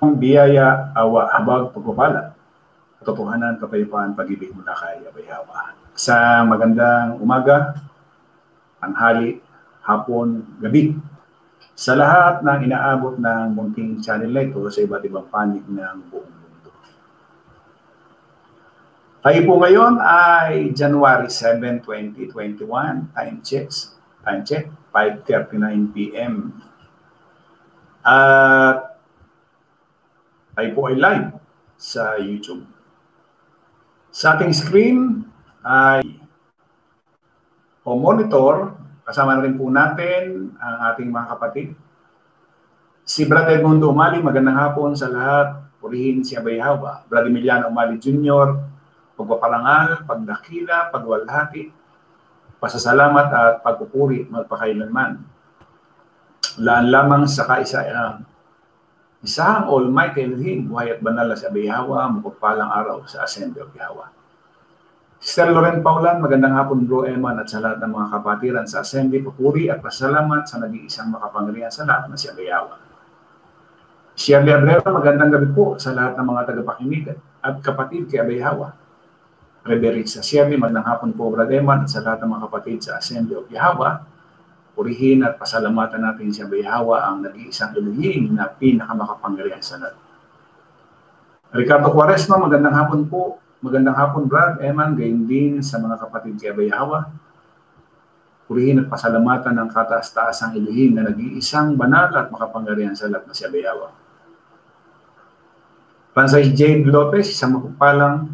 Panginoong biyaya, awa, habag, pagpapala, katotohanan, kapayapaan, pag-ibig mula kay Abay Hawa. Sa magandang umaga, tanghali, hapon, gabi, sa lahat ng inaabot ng munting channel na ito sa iba't ibang panig ng buong mundo. Tayo po ngayon ay January 7, 2021, time check, 5:39 p.m. At tayo po ay live sa YouTube. Sa ating screen ay o monitor, kasama na rin po natin ang ating mga kapatid. Si Brad Edmundo Umali, magandang hapon sa lahat. Purihin si Abay Hawa. Brad Emiliano Umali Jr., pagpaparangal, pagdakila, pagwalhati, pasasalamat at pagpupuri magpakailanman. Laan lamang sa kaisa-isang isang Almighty Elohim, buhay at banal na si Abay Hawa, mapagpalang araw sa Assembly of Yahweh. Sister Loren Paulan, magandang hapon Bro Eman at sa lahat ng mga kapatiran sa Assembly, papuri at pasalamat sa nag-iisang makapangyarihan sa lahat na si Abay Hawa. Shirley Abrera, magandang gabi po sa lahat ng mga tagapakinig at kapatid kay Abay Hawa. Reverend sa Shirley, magandang hapon po Brad Eman at sa lahat ng mga kapatid sa Assembly of Yahweh. Purihin at pasalamatan natin si Abay Hawa, ang nag-iisang Elohim na pinakamakapangyarihan sa lahat. Ricardo Quaresma, magandang hapon po. Magandang hapon Brad Eman, gayon din sa mga kapatid kay Abay Hawa. Purihin at pasalamatan ng kataas-taasang Elohim na nag-iisang banal at makapangyarihan sa lahat na si Abay Hawa. Francis Jade Lopez, isang mapagpalang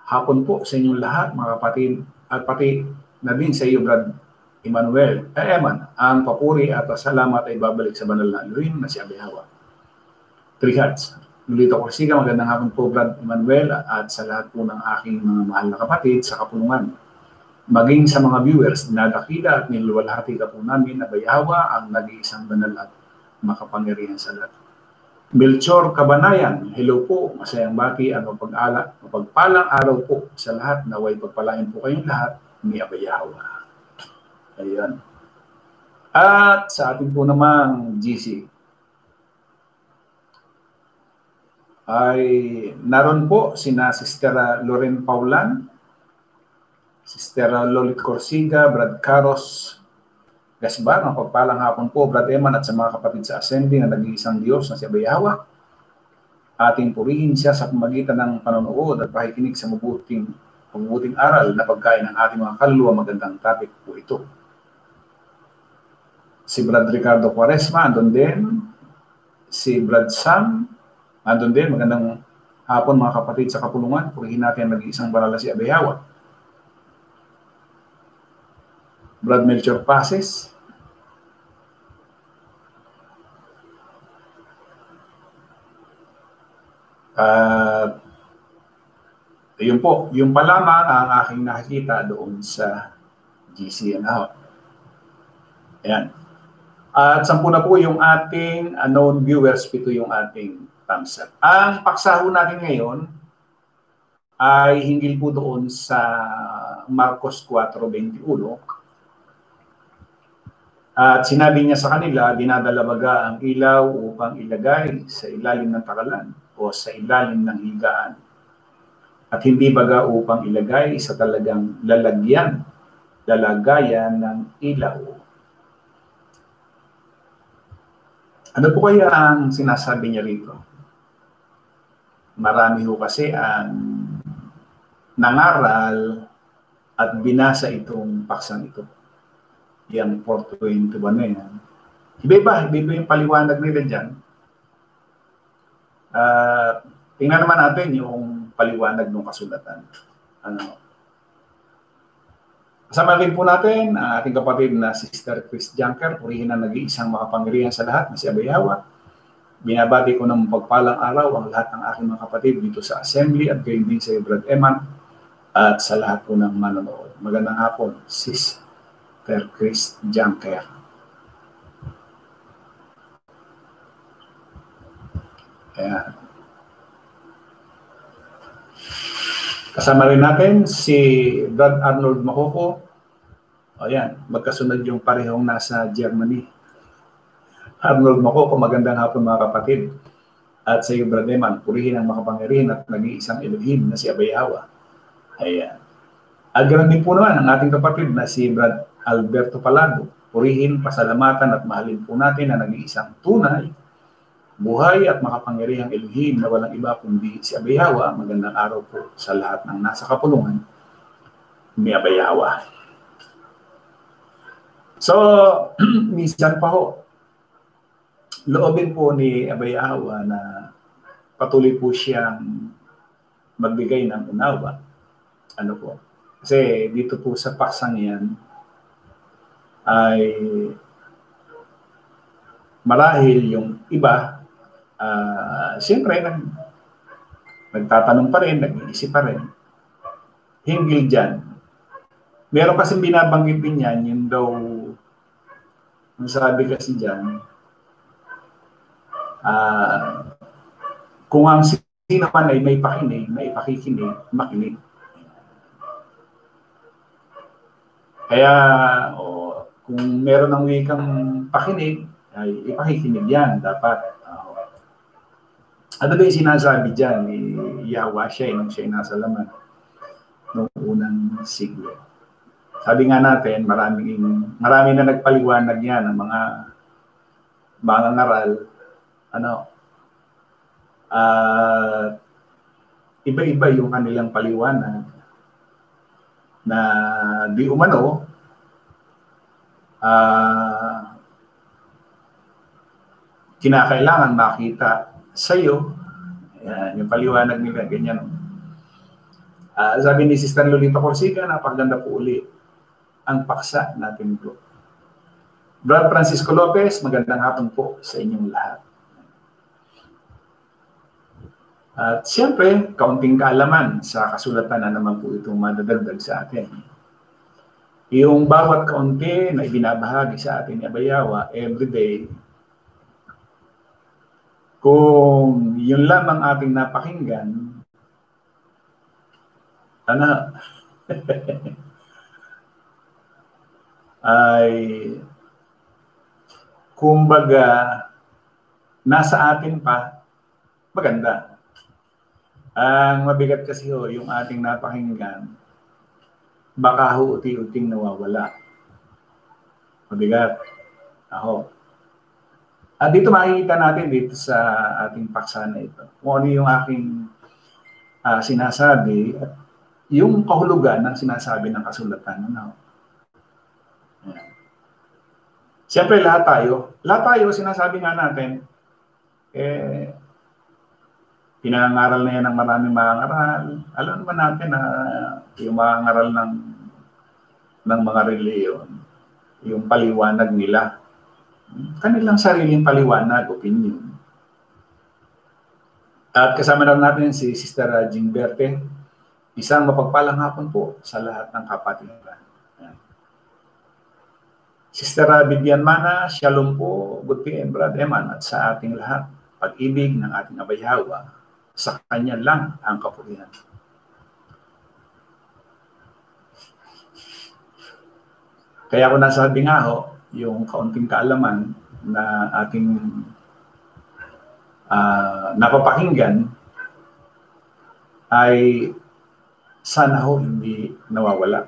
hapon po sa inyong lahat mga kapatid at pati na din sa iyo Brad Eman, ang papuri at salamat ay babalik sa banal na Elohim na si Abay Hawa. Three Hearts. Lolita Corsica, magandang hapon po Brad Emmanuel at sa lahat po ng aking mga mahal na kapatid sa kapulungan. Maging sa mga viewers, nadakila at niluwalhati ka po namin na Abay Hawa ang nag-iisang banal at makapangyarihan sa lahat. Melchor Kabanayan, hello po, masayang bati at mapagpalang araw po sa lahat. Naway pagpalain po kayong lahat ni Abay Hawa. Ayan. At sa ating po namang GC, ay naroon po sina Sister Loren Paulan, Sister Lolit Corsiga, Brad Carlos Gasbar, ang pagpalang hapon po, Brad Eman at sa mga kapatid sa Assembly na nag-iisang Diyos na si Abay Hawa. Ating purihin siya sa pamagitan ng panonood at pakikinig sa mabuting aral na pagkain ng ating mga kaluluwa. Magandang topic po ito. Si Brad Ricardo Quaresma, andun din. Si Brad Sam, andun din. Magandang hapon mga kapatid sa kapulungan. Purihin natin ang nag-iisang banal na si Abay Hawa. Brad Melchor Pases. Yun po, yung pa lamang ang aking nakikita doon sa GC. Ayan. At 10 na po yung ating unknown viewers, 7 yung ating thumbs up. Ang paksaho natin ngayon ay hinggil po doon sa Marcos 4:21. At sinabi niya sa kanila, dinadala baga ang ilaw upang ilagay sa ilalim ng takalan o sa ilalim ng higaan. At hindi baga upang ilagay sa talagang lalagayan ng ilaw. Ano po kaya ang sinasabi niya rito? Marami ho kasi ang nangaral at binasa itong paksang ito. Yang 4:21 na yan. Iba-iba yung paliwanag nila dyan. Tingnan naman natin yung paliwanag ng kasulatan. Kasama rin po natin ang ating kapatid na Sister Chris Janker, purihin ang nag-iisang makapangyarihan sa lahat na si Abay Hawa. Binabati ko ng pagpalang araw ang lahat ng aking mga kapatid dito sa Assembly at gayon din sa Brad Eman at sa lahat po ng manonood. Magandang hapon, Sister Chris Janker. Ayan. Kasama rin natin si Brad Arnold Makoko. Ayan, magkasunod yung parehong nasa Germany. Arnold Macoco, magandang hapon mga kapatid. At sa iyo, Brad Eman, purihin ang makapangyarihan at nag-iisang Elohim na si Abay Hawa. Ayan. At ganoon din po naman ang ating kapatid na si Brad Alberto Palado. Purihin, pasalamatan at mahalin po natin na nag-iisang tunay, buhay at makapangyarihang Elohim na walang iba kundi si Abay Hawa. Magandang araw po sa lahat ng nasa kapulungan ni Abay Hawa. So, minsan pa ho, loobin po ni Abay Hawa na patuloy po siyang magbigay ng unawa. Ano po? Kasi dito po sa paksang yan ay marahil yung iba, siyempre nagtatanong pa rin, nag-iisip pa rin. Hinggil dyan. Meron kasing binabanggit din yan, yung daw, ang sabi kasi dyan, kung ang sino man ay may pakinig, may pakikinig, makinig. Kaya, kung meron ng wikang pakinig, ay ipakikinig yan, dapat. Ano ba yung sinasabi dyan ni Yahweh siya, nung siya nasa laman noong unang siglo? Sabi nga natin, marami na nagpaliwanag yan ng mga ngaral, iba-iba yung kanilang paliwanag na di umano kinakailangan makita sa iyo. Yan, yung paliwanag nila, ganyan. Sabi ni Sister Lolita Corsica, napaganda po uli ang paksa natin po. Brad Francisco Lopez, magandang hapon po sa inyong lahat. At siyempre, kaunting kaalaman sa kasulatan na naman po itong madadagdag sa atin. Yung bawat kaunti na ibinabahagi sa atin ni Abay Hawa everyday, kung yun lamang ating napakinggan, ay kumbaga nasa atin pa, maganda. Ang mabigat kasi yung ating napakinggan, baka unti-unting nawawala. Mabigat. At dito makikita natin dito sa ating paksa na ito, kung ano yung aking sinasabi at yung kahulugan ng sinasabi ng kasulatan. Siyempre lahat tayo, sinasabi nga natin, pinangaral na yan ng maraming mga ngaral. Alam naman natin na yung mga ngaral ng mga reliyon, yung paliwanag nila, kanilang sariling paliwanag, opinion. At kasama na natin si Sister Jean Berte. Isang mapagpalang hapon po sa lahat ng kapatiran. Sister Bibian Mana, shalom po, good PM, Brad Eman, at sa ating lahat, pag-ibig ng ating Abay Hawa, sa kanya lang ang kapurihan. Kaya ako nasabi nga yung kaunting kaalaman na ating napapakinggan ay sana hindi nawawala.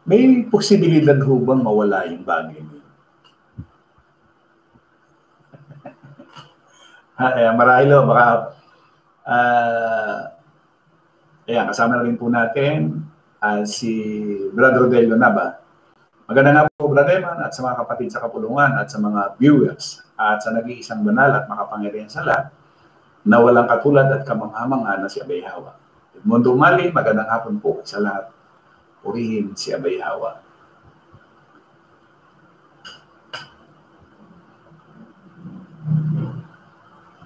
May posibilidad bang mawala yung bagay niyo? Marahil baka kasama na rin po natin si Brad Rodelio Naba. Maganda nga po, Brad Eman, at sa mga kapatid sa kapulungan at sa mga viewers at sa nag-iisang banal at makapangyarihan sa lahat na walang katulad at kamangha-mangha na si Abay Hawa. Mundo Mali, magandang hapon po sa lahat. Purihin si Abay Hawa.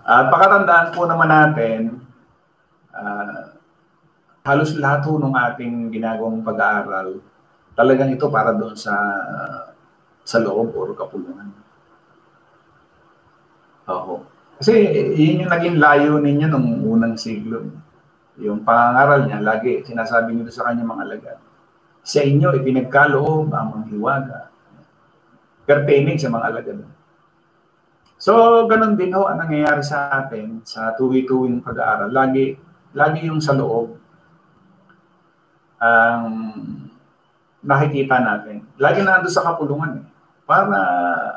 At pakatandaan po naman natin, halos lahat po ng ating ginagawang pag-aaral, talagang ito para doon sa loob o kapulungan. Kasi yun yung naging layo ninyo nung unang siglo. Yung pangangaral niya, lagi sinasabi nito sa kanya mga alagad. Sa inyo, ipinagkaloob ang mga hiwaga. Pertaining sa mga alagad. So, ganun din ho ang nangyayari sa atin sa tuwi-tuwing pag-aaral. Lagi yung sa loob ang nakikita natin. Lagi na ando sa kapulungan eh. Para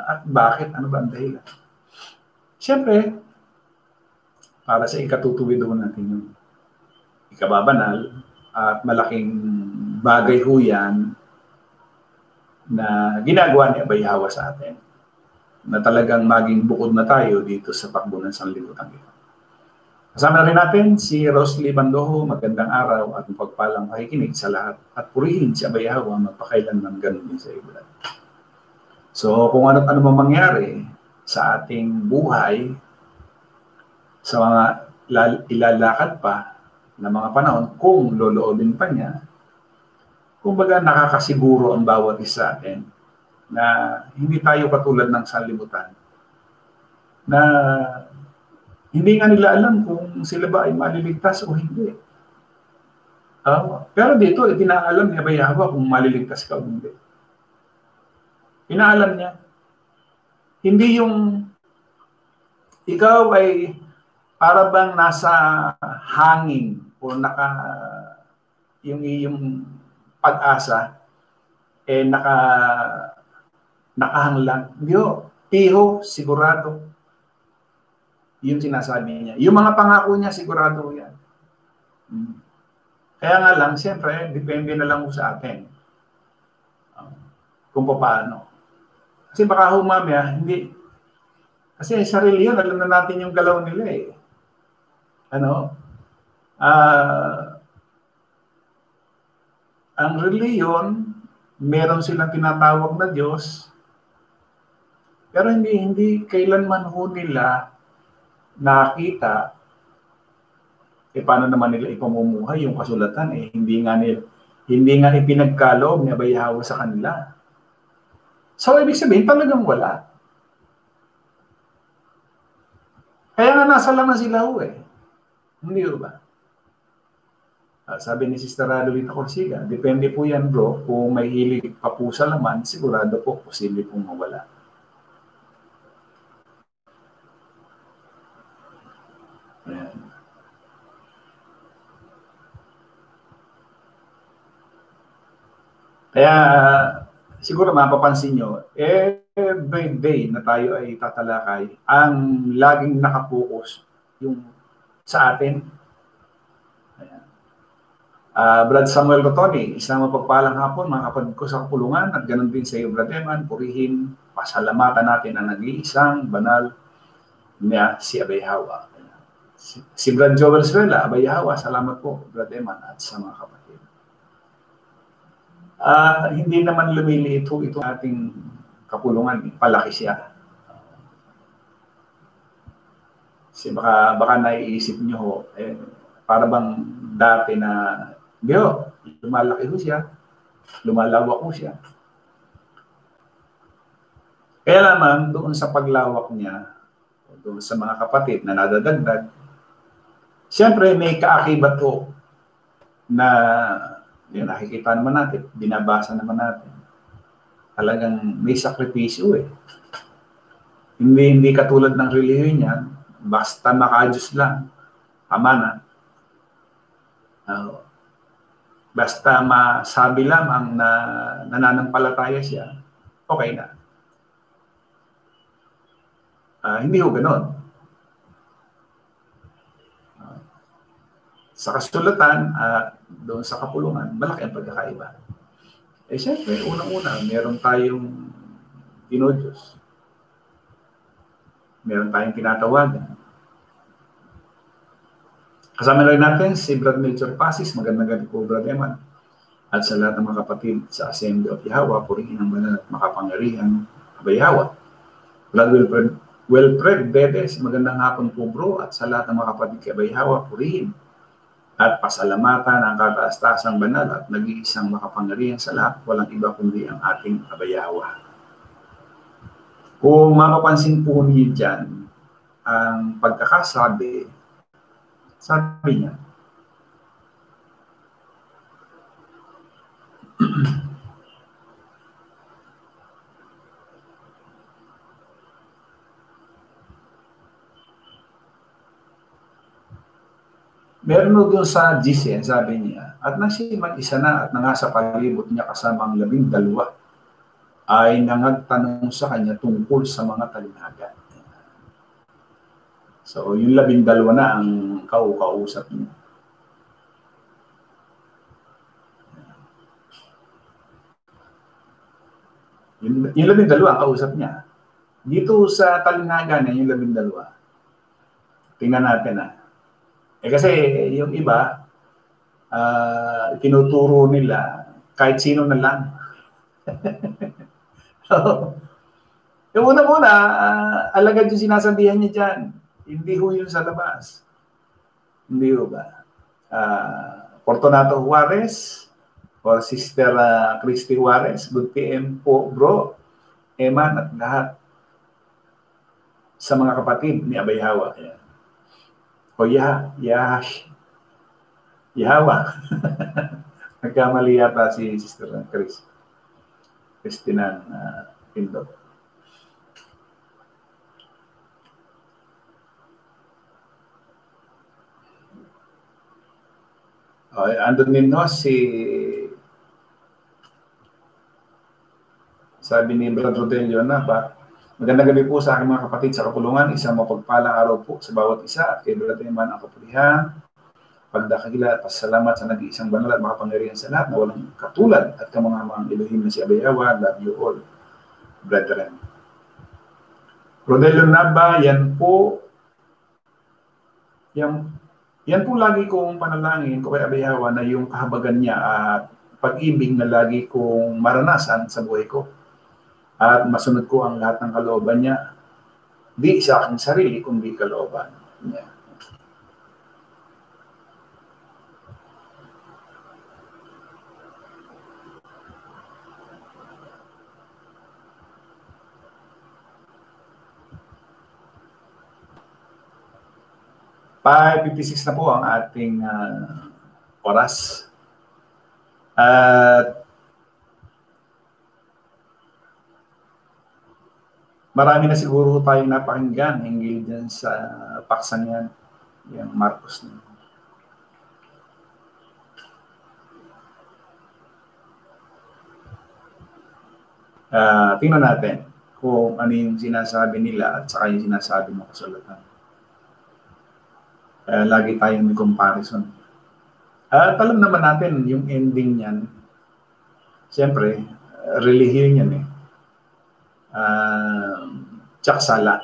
at bakit? Ano ba ang dahilan? Siyempre, para sa ikatutuwid ho natin yung ikababanal at malaking bagay ho yan na ginagawa ni Abay Hawa sa atin na talagang maging bukod na tayo dito sa pakbo ng sanlibutan ito. Kasama na rin natin si Rosely Bandojo. Magandang araw at pagpalang pakikinig sa lahat at purihin si Abay Hawa magpakailanman ganun din sa iyo. So kung ano-ano mangyari sa ating buhay sa mga ilalakad pa na mga panahon kung loloobin pa niya, kumbaga nakakasiguro ang bawat isa atin na hindi tayo katulad ng sanlibutan na hindi nga nila alam kung sila ba ay maliligtas o hindi. Pero dito, itinaalam niya Abay Hawa kung maliligtas ka o hindi. Inaalam niya. Hindi yung ikaw ay para bang nasa hangin o yung iyong pag-asa nakahanglang. Hindi ho. Tiho, sigurado. Yung sinasabi niya. Yung mga pangako niya, sigurado yan. Kaya nga lang, siyempre, depende na lang sa atin. Kung paano. Kasi baka humamaya, hindi. Kasi sa reliyon, alam na natin yung galaw nila eh. Ang reliyon, meron silang tinatawag na Diyos, pero hindi kailanman ho nila nakita paano naman nila ipamumuhay yung kasulatan hindi nga ipinagkaloob ni Abay Hawa sa kanila. So ibig sabihin talagang wala. Kaya nga nasa lang na sila ho Hindi ba? Sabi ni Sister Adolita Corsiga, depende po yan bro, kung may hilig pa po sa laman, sigurado po posible pong mawala. Ayan. Kaya siguro mapapansin nyo, every day na tayo ay tatalakay, ang laging nakapokus yung sa atin. Brad Samuel Rotoni, isang mapagpalang hapon mga kapatid ko sa kapulungan at ganun din sa iyo Brad Eman, purihin, pasalamatan natin ang nag-iisang banal niya si Abay Hawa. Si Brad Joel Suela, Abay Hawa, salamat po Brad Eman at sa mga kapatid. Hindi naman lumiliit ito ating kapulungan, palaki siya. Kasi baka naiisip nyo para bang dati na lumalaki ho siya, lumalawak ho siya. Kaya naman doon sa paglawak niya, doon sa mga kapatid na nadadagdag, siyempre may kaakibat ho na yun, nakikita naman natin, binabasa naman natin. Talagang may sakripisyo Hindi katulad ng relihiyon niya, basta maka-Diyos lang, tama na. Basta masabi lamang na nananampalataya siya, okay na. Hindi ho ganon. Sa kasulatan at doon sa kapulungan, malaki ang pagkakaiba. Siyempre, unang-una, meron tayong Diyos. Meron tayong tinatawagan. Kasama rin natin si Brad Melchor Pasis, magandang gabi po Brad Eman. At sa lahat ng mga kapatid sa Assembly of Yahweh, purihin ang banal at makapangyarihan Abay Hawa. Brad Wilfred Bedes, magandang hapon po bro. At sa lahat ng mga kapatid kay Abay Hawa, purihin at pasalamatan ang kataas-taasang banal at nag-iisang makapangyarihan sa lahat, walang iba kundi ang ating Abay Hawa. Kung mapapansin po niyo dyan, ang pagkakasabi, sabi niya, Meron doon sa GC, sabi niya, at nang siya mag-isa na at nangasa palibot niya kasama ang 12 ay nangagtanong sa kanya tungkol sa mga talinaga. So, yung 12 na ang kausap niya. Yung 12 ang kausap niya. Dito sa talinaga na yung 12, tingnan natin kasi yung iba, tinuturo nila kahit sino na lang. Yung una-una, alagad yung sinasabihan niya dyan. Hindi ho yun sa labas. Hindi ho ba? Fortunato Juarez o Sister Christy Juarez, good PM po bro, Eman at lahat sa mga kapatid ni Abay Hawa. Ayan. O Yahawa. Nagkamali yata si Sister Christina Pindot. Andun din sabi ni Brad Rodelio na magandang gabi po sa aking mga kapatid sa kapulungan, isang mapagpalang araw po sa bawat isa at kay Brad Eman ang kapulihan, pagdakagila at pasalamat sa nag-iisang banal at makapangyarihan sa lahat na walang katulad at kamangamang Elohim na si Abayawa. Love you all, brethren. Rodelio Naba, yan po lagi kong panalangin ko kay Abayawa na yung kahabagan niya at pag-ibig na lagi kong maranasan sa buhay ko. At masunod ko ang lahat ng kalooban niya. Di sa aking sarili, kundi kalooban niya. .56 na po ang ating oras. At marami na siguro tayong napakinggan hinggil dyan sa paksan yan, yung Marcos na. Tingnan natin kung ano yung sinasabi nila at saka yung sinasabi ng kasulatan. Lagi tayong may comparison. At alam naman natin yung ending niyan. Siyempre, relihiyon yan tsaksala.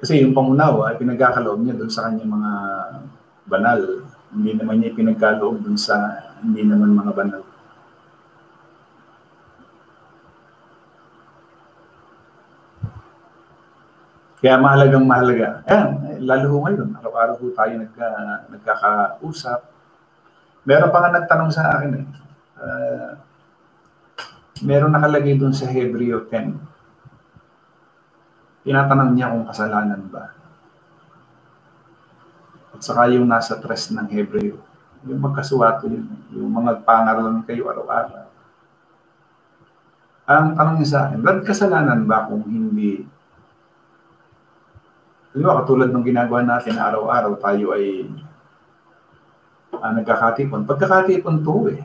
Kasi yung pangunawa ay pinagkakaloob niya doon sa kanyang mga banal. Hindi naman niya pinagkaloob doon sa hindi naman mga banal. Kaya mahalaga. Lalo ho ngayon, araw-araw ho tayo nagkakausap. Meron pa nga nagtanong sa akin meron nakalagay doon sa Hebreo 10. Tinatanong niya kung kasalanan ba. At saka yung nasa 3 ng Hebreo. Yung magkasuwato yun. Yung mga pangaralan kayo araw-araw. Ang tanong niya sa akin, Brad, kasalanan ba kung hindi? Katulad ng ginagawa natin araw-araw, tayo ay nagkakatipon. Pagkakatipon to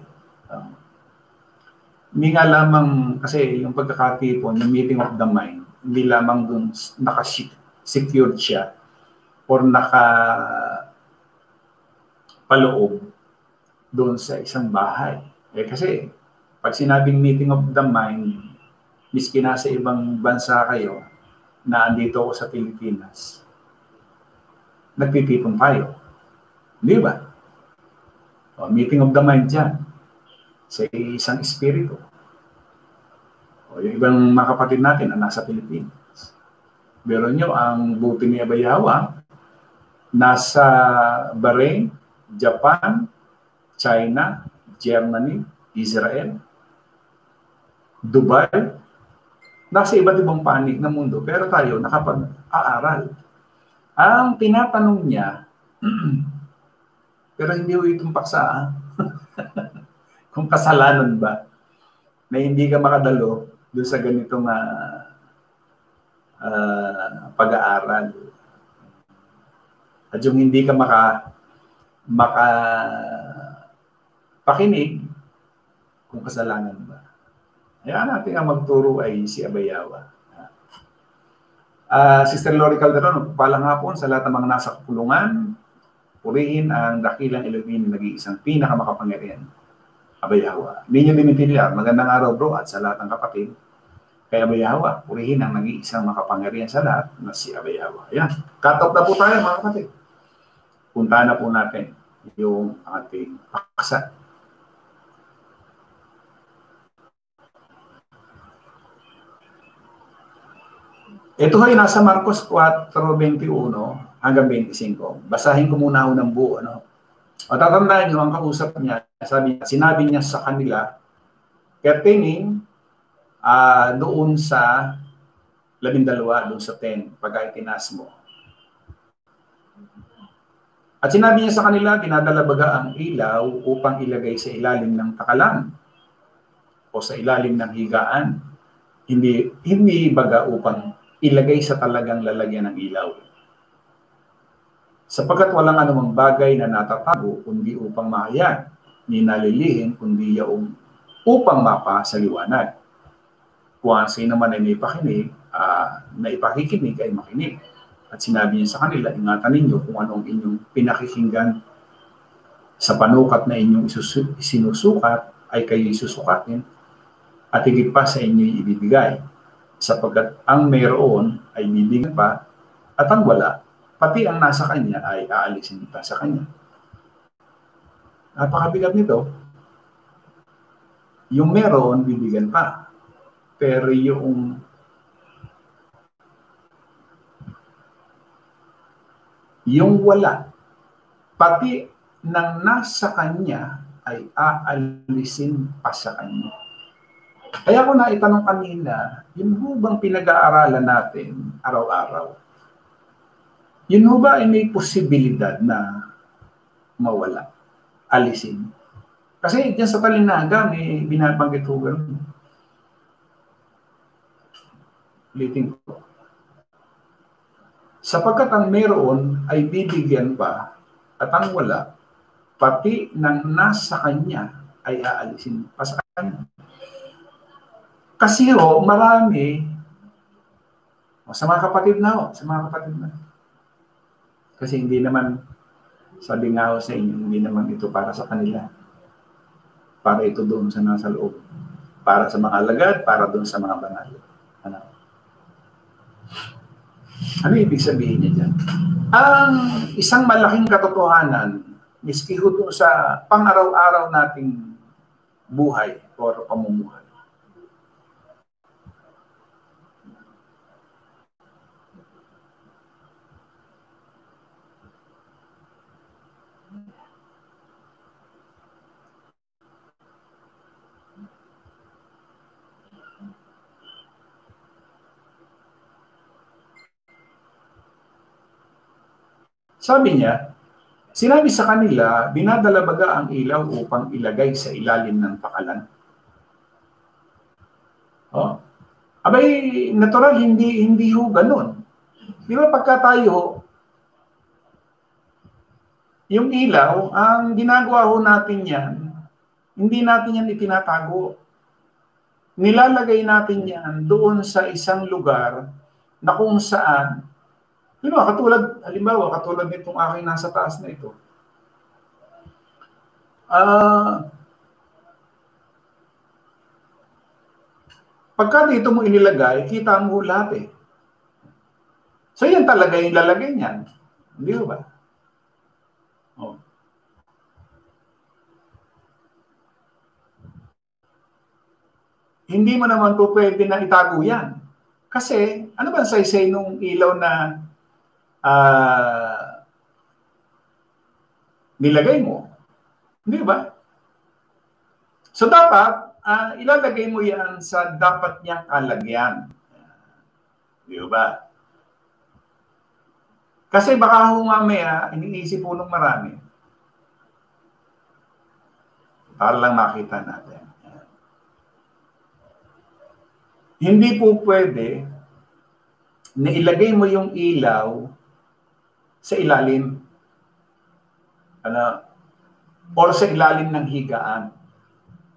hindi nga lamang, kasi yung pagkakatipon, yung meeting of the mind, hindi lamang dun naka-secured siya or naka-paloob doon sa isang bahay. Kasi pag sinabing meeting of the mind, miski nasa ibang bansa kayo, na andito ako sa Pilipinas, nagtitipon tayo. Di ba? Meeting of the mind dyan sa isang espiritu. Yung ibang mga kapatid natin na nasa Pilipinas. Pero nyo, ang buti ni Abayawa, nasa Bahrain, Japan, China, Germany, Israel, Dubai, nasa iba't ibang panig ng mundo. Pero tayo nakapag-aaral. Ang tinatanong niya, pero hindi ko itong paksa, kung kasalanan ba na hindi ka makadalo doon sa ganitong pag-aaral. At yung hindi ka pakinig kung kasalanan ba. Kaya natin ang magturo ay si Abayawa. Sister Lori Calderon, palang hapon sa lahat ng mga nasa kulungan, purihin ang dakilang Elohim na nag-iisang pinakamakapangyarihan, Abayawa. Ninyo Dimitriar, magandang araw bro at sa lahat ng kapatid. Kaya Abayawa, purihin ang nag-iisang makapangyarihan sa lahat na si Abayawa. Ayan, cut off na po tayo mga kapatid. Puntahan na po natin yung ating paksa. Ito ay nasa Marcos 4:21 hanggang 25. Basahin ko muna unang buo. Ano? O tatandaan nyo, ang kausap niya, sinabi niya sa kanila, pertaining doon sa 12, doon sa 10, pag itinas mo. At sinabi niya sa kanila, dinadala baga ang ilaw upang ilagay sa ilalim ng takalan o sa ilalim ng higaan. Hindi baga upang ilagay sa talagang lalagyan ng ilaw. Sapagkat walang anumang bagay na natatago kundi upang mahayag, ni nalilihim kundi yaong upang mapa sa liwanag. Kung sino man ay may pakinig, na ipakikinig ay makinig. At sinabi niya sa kanila, ingatan ninyo kung anong inyong pinakikinggan sa panukat na inyong sinusukat ay kayo susukatin at higit pa sa inyo'y ibibigay. Sapagkat ang mayroon ay bibigyan pa at ang wala, pati ang nasa kanya ay aalisin pa sa kanya. Napakabigat nito. Yung meron, bibigyan pa. Pero yung wala, pati ng nasa kanya ay aalisin pa sa kanya. Kaya ko na itanong kanina, yun ho bang pinag-aaralan natin araw-araw? Yun ho ba ay may posibilidad na mawala, alisin? Kasi dyan sa talinaga, may binabanggit ho gano'n. Ulitin ko. Sapagkat ang meron ay bibigyan pa at ang wala, pati ng nasa kanya ay aalisin pa sa kanya. Kasi marami, sa mga kapatid na Kasi hindi naman, sabi nga sa inyo, hindi naman ito para sa kanila. Para ito doon sa nasa loob. Para sa mga alagad, para doon sa mga banal. Ano ibig sabihin niya dyan? Ang isang malaking katotohanan, miski doon sa pang-araw-araw nating buhay o pamumuhay. Sabi niya, sinabi sa kanila, dinadala baga ang ilaw upang ilagay sa ilalim ng pakalan. Abay, natural, hindi ho ganun. Di ba pagka tayo, yung ilaw, ang ginagawa ho natin yan, hindi natin yan itinatago. Nilalagay natin yan doon sa isang lugar na kung saan, halimbawa, katulad nitong aking nasa taas na ito. Pagka dito mo inilagay, kita mo lahat eh. So yan talaga yung lalagay niyan. Hindi ba? Hindi mo naman po pwede na itago yan. Kasi, ano ba ang saysay nung ilaw na nilagay mo? Hindi ba? So dapat, ilalagay mo yan sa dapat niyang kalagyan. Di ba? Kasi baka mamaya, iniisip po nung marami. Para lang makita natin. Hindi po pwede na ilagay mo yung ilaw sa ilalim. ano, or sa ilalim ng higaan.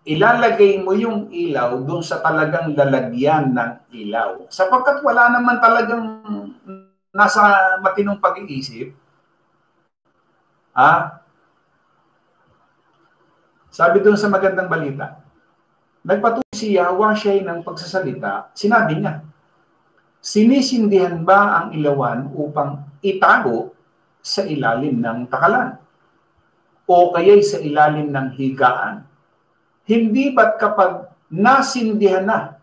Ilalagay mo yung ilaw doon sa talagang lalagyan ng ilaw. Sapagkat wala naman talagang nasa matinong pag-iisip. Sabi doon sa magandang balita, nagpatuloy si Yahweh siya ng pagsasalita, sinabi niya, sinisindihan ba ang ilawan upang itago sa ilalim ng takalan? O kaya'y sa ilalim ng higaan? Hindi ba't kapag nasindihan na,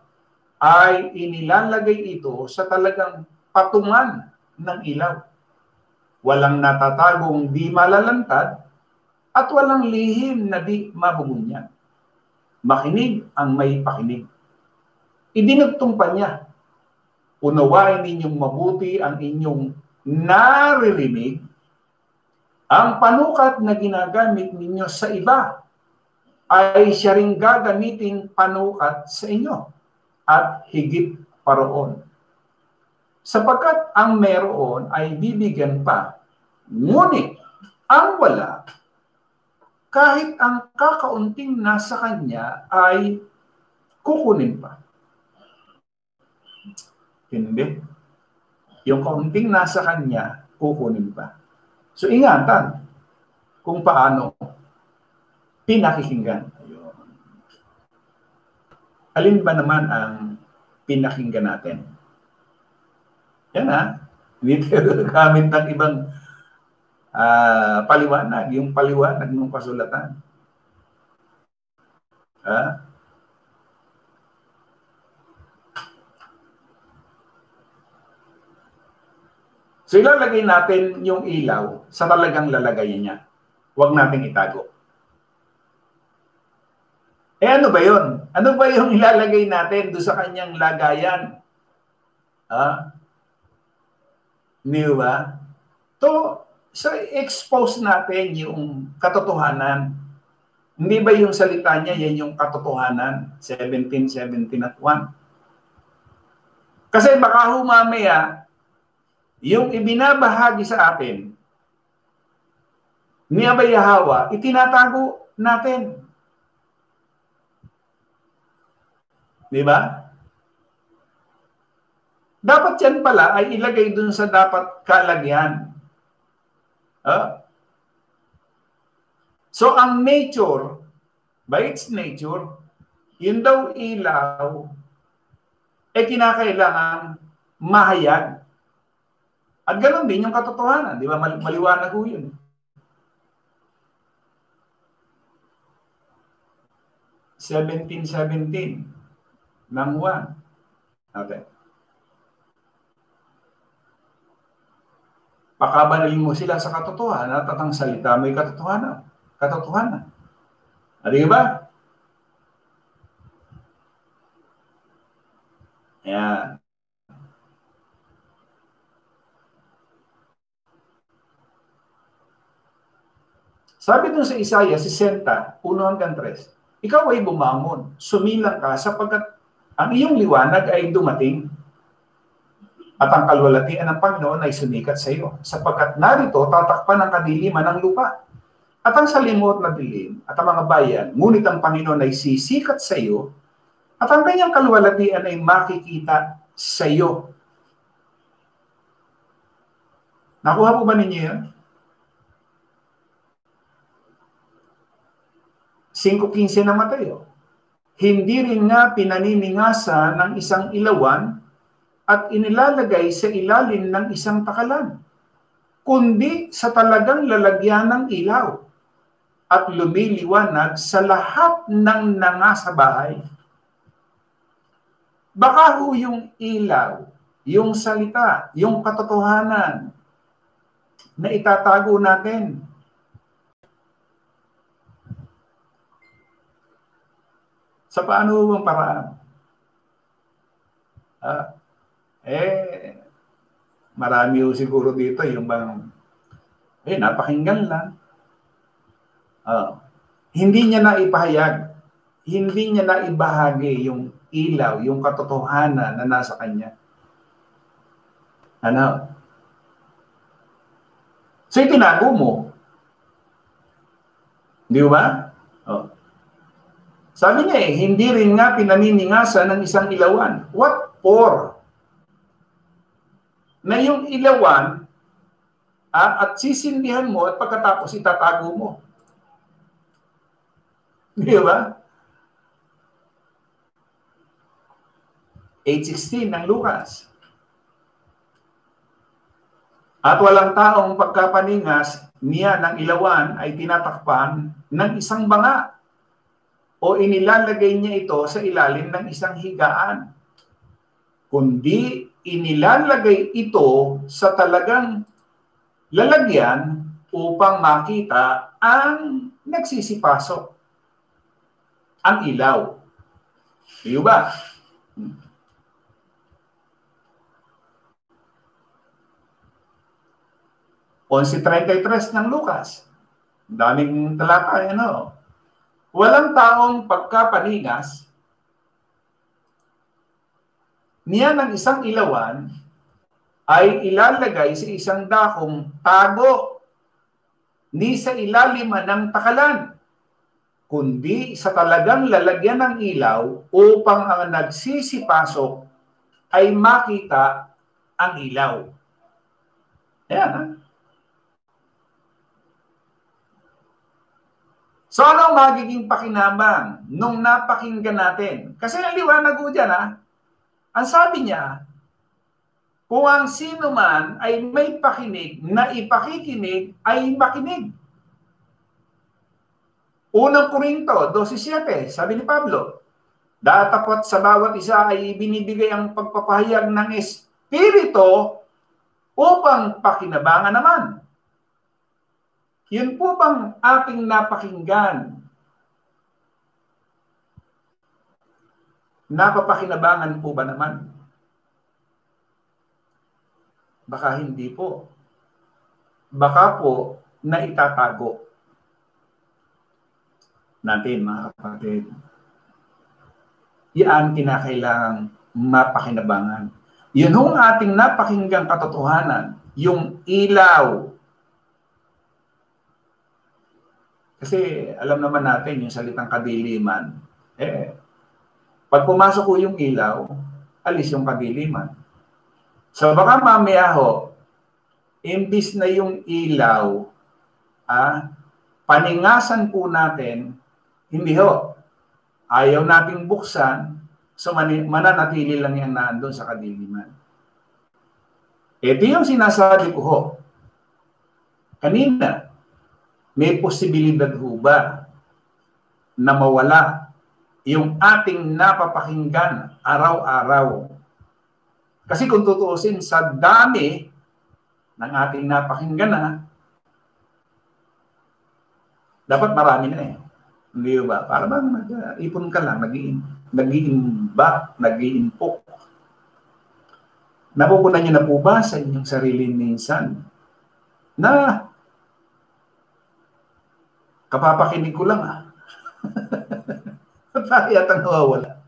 ay inilalagay ito sa talagang patungan ng ilaw? Walang natatagong di malalantad at walang lihim na di mabubunyan. Makinig ang may pakinig. Idinugtong pa niya, unawain ninyong mabuti ang inyong naririnig, ang panukat na ginagamit ninyo sa iba ay siya ring gagamiting panukat sa inyo at higit pa roon. Sapagkat ang meron ay bibigyan pa, ngunit ang wala, kahit ang kakaunting nasa kanya ay kukunin pa. Hindi. Yung kaunting nasa kanya, kukunin pa. So ingatan kung paano pinakikinggan. Ayun. Alin ba naman ang pinakinggan natin? Yan hindi tayo gamit ng ibang paliwanag, yung paliwanag ng kasulatan. So ilalagay natin yung ilaw sa talagang lalagayan niya. Huwag nating itago. Ano ba yun? Ano ba yung ilalagay natin doon sa kanyang lagayan? Di ba? So expose natin yung katotohanan. Hindi ba yung salita niya, yan yung katotohanan? 17:17 at 1. Kasi baka mamaya, yung ibinabahagi sa atin ni Abay Yahweh, itinatago natin. Di ba? Dapat yan pala ay ilagay dun sa dapat kalagyan. So, ang nature, by its nature, yun daw ilaw, kinakailangan mahayag. At ganoon din yung katotohanan, di ba? Maliwanag ko yun. 17:17 ng 1. Okay. Pakabanalin mo sila sa katotohanan at ang salita mo'y katotohanan. Katotohanan. Di ba? Ayan. Sabi dun sa Isaiah 60:1-3, ikaw ay bumangon, sumilang ka sapagkat ang iyong liwanag ay dumating at ang kalwalatian ng Panginoon ay sumikat sa iyo. Sapagkat narito tatakpan ang kadiliman ng lupa at ang salimot na dilim at ang mga bayan, ngunit ang Panginoon ay sisikat sa iyo at ang kanyang kalwalatian ay makikita sa iyo. Nakuha po ba ninyo yan? 5:15 na Mateo. Hindi rin nga pinaniningasan ng isang ilawan at inilalagay sa ilalim ng isang takalan, kundi sa talagang lalagyan ng ilaw at lumiliwanag sa lahat ng nasa bahay. Baka ho yung ilaw, yung salita, yung katotohanan na itatago natin. Sa paano bang paraan? Marami ho siguro dito yung bang, napakinggan lang. Hindi niya na ipahayag, hindi niya na ibahagi yung ilaw, yung katotohanan na nasa kanya. So itinago mo. Di ba? Oh. Sabi niya hindi rin nga pinaniningasan ng isang ilawan. What for? Na yung ilawan at sisindihan mo at pagkatapos itatago mo. Di ba? 8:16 ng Lucas. At walang taong pagkapaningas niya ng ilawan ay tinatakpan ng isang banga o inilalagay niya ito sa ilalim ng isang higaan, kundi inilalagay ito sa talagang lalagyan upang makita ang nagsisipasok, ang ilaw. Di ba? 11:33 ng Lucas. Daming talata, ano? Walang taong pagkapaningas niya ng isang ilawan ay ilalagay sa isang dakong tago ni sa ilalim ng takalan, kundi sa talagang lalagyan ng ilaw upang ang nagsisipasok ay makita ang ilaw. Ayan, ha? So, ano magiging pakinabang nung napakinggan natin? Kasi naliwanag ko dyan, ha? Ang sabi niya, kung ang sino man ay may pakinig na ipakikinig ay makinig. Unang Korinto 12:7, sabi ni Pablo, datapot sa bawat isa ay binibigay ang pagpapahayag ng Espiritu upang pakinabangan naman. Yun po bang ating napakinggan? Napapakinabangan po ba naman? Baka hindi po. Baka po naitatago natin, mga kapatid. Yan kinakailangang mapakinabangan. Yun yung ating napakinggang katotohanan, yung ilaw. Kasi alam naman natin yung salitang kadiliman. Pag pumasok ko yung ilaw, alis yung kadiliman. So baka mamaya ho, imbis na yung ilaw, paningasan po natin, hindi ho. Ayaw nating buksan, so mananatili lang yan nandun sa kadiliman. Ito yung sinasabi ko ho. Kanina, may posibilidad ho ba na mawala yung ating napapakinggan araw-araw? Kasi kung tutuusin sa dami ng ating napakinggan na, dapat marami na eh. Hindi ba? Para bang nag-ipon ka lang, nag-iimbak, nag-iimpok. Napupunan niyo na po ba sa inyong sarili minsan na kapapakinig ko lang Bakit ang nawawala?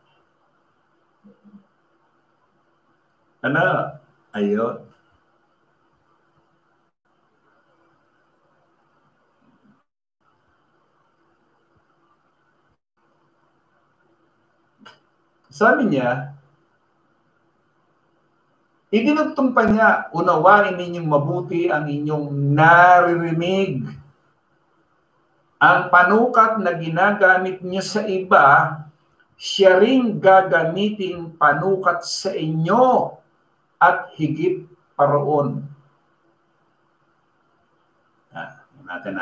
Ano? Ayun. Sabi niya, idinugtong pa niya, unawain ninyong mabuti ang inyong naririnig. Ang panukat na ginagamit niyo sa iba, siya ring gagamiting panukat sa inyo at higit pa roon. Natin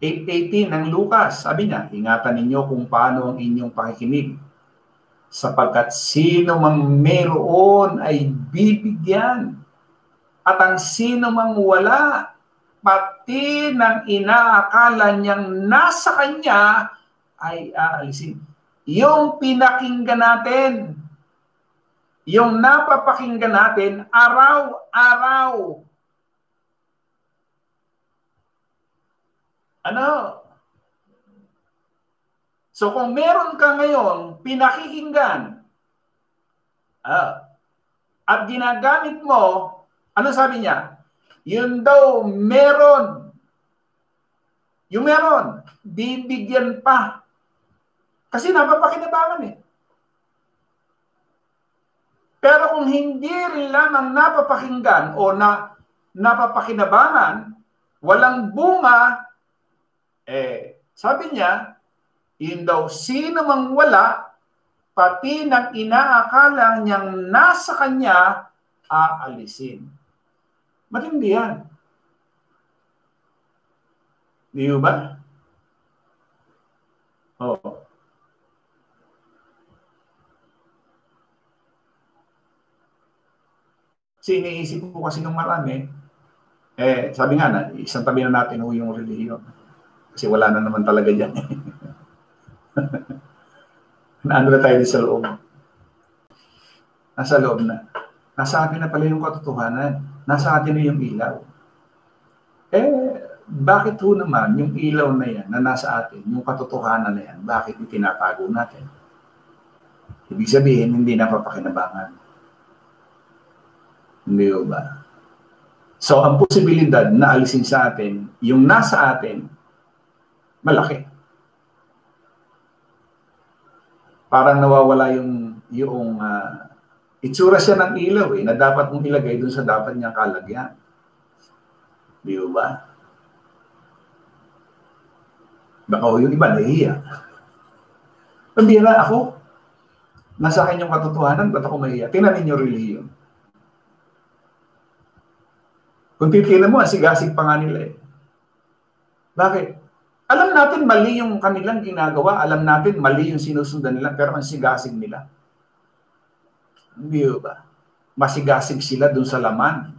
8:18 ng Lucas, sabi niya, ingatan ninyo kung paano ang inyong pakikinig, sapagkat sino mang meron ay bibigyan, at ang sino mang wala, pati ng inaakala niyang nasa kanya ay aalisin. Yung pinakinggan natin, yung napapakinggan natin, araw-araw. Ano? So kung meron ka ngayon, pinakikinggan, at ginagamit mo, ano sabi niya? Yun daw meron. Yung meron, bibigyan pa. Kasi napapakinabangan eh. Pero kung hindi rin lamang napapakinggan o napapakinabangan, walang bunga, sabi niya, yun daw sino mang wala, pati ng inaakala niyang nasa kanya, aalisin. Matindi yan. Di ba? Oo. Kasi iniisip ko kasi ng marami, sabi nga na, isang tabi na natin yung relihiyon. Kasi wala na naman talaga dyan. Naano na tayo sa loob. Nasa loob na. Nasa atin na pala yung katotohanan. Nasa atin na yung ilaw. Bakit ho naman yung ilaw na yan na nasa atin, yung katotohanan na yan, bakit itinatago natin? Ibig sabihin, hindi napapakinabangan. Hindi ba? So, ang posibilidad na alisin sa atin, yung nasa atin, malaki. Parang nawawala yung itsura siya ng ilaw na dapat mong ilagay dun sa dapat niyang kalagyan. Di ba? Baka yung iba nahihiya. Pambira ako. Nasa akin yung katotohanan, ba't ako mahihiya? Tingnan ninyo relihiyon. Kung titignan mo, sigasig pa nga nila eh. Bakit? Alam natin mali yung kanilang ginagawa, alam natin mali yung sinusundan nila, pero ang sigasig nila. Hindi ba? Masigasig sila dun sa laman.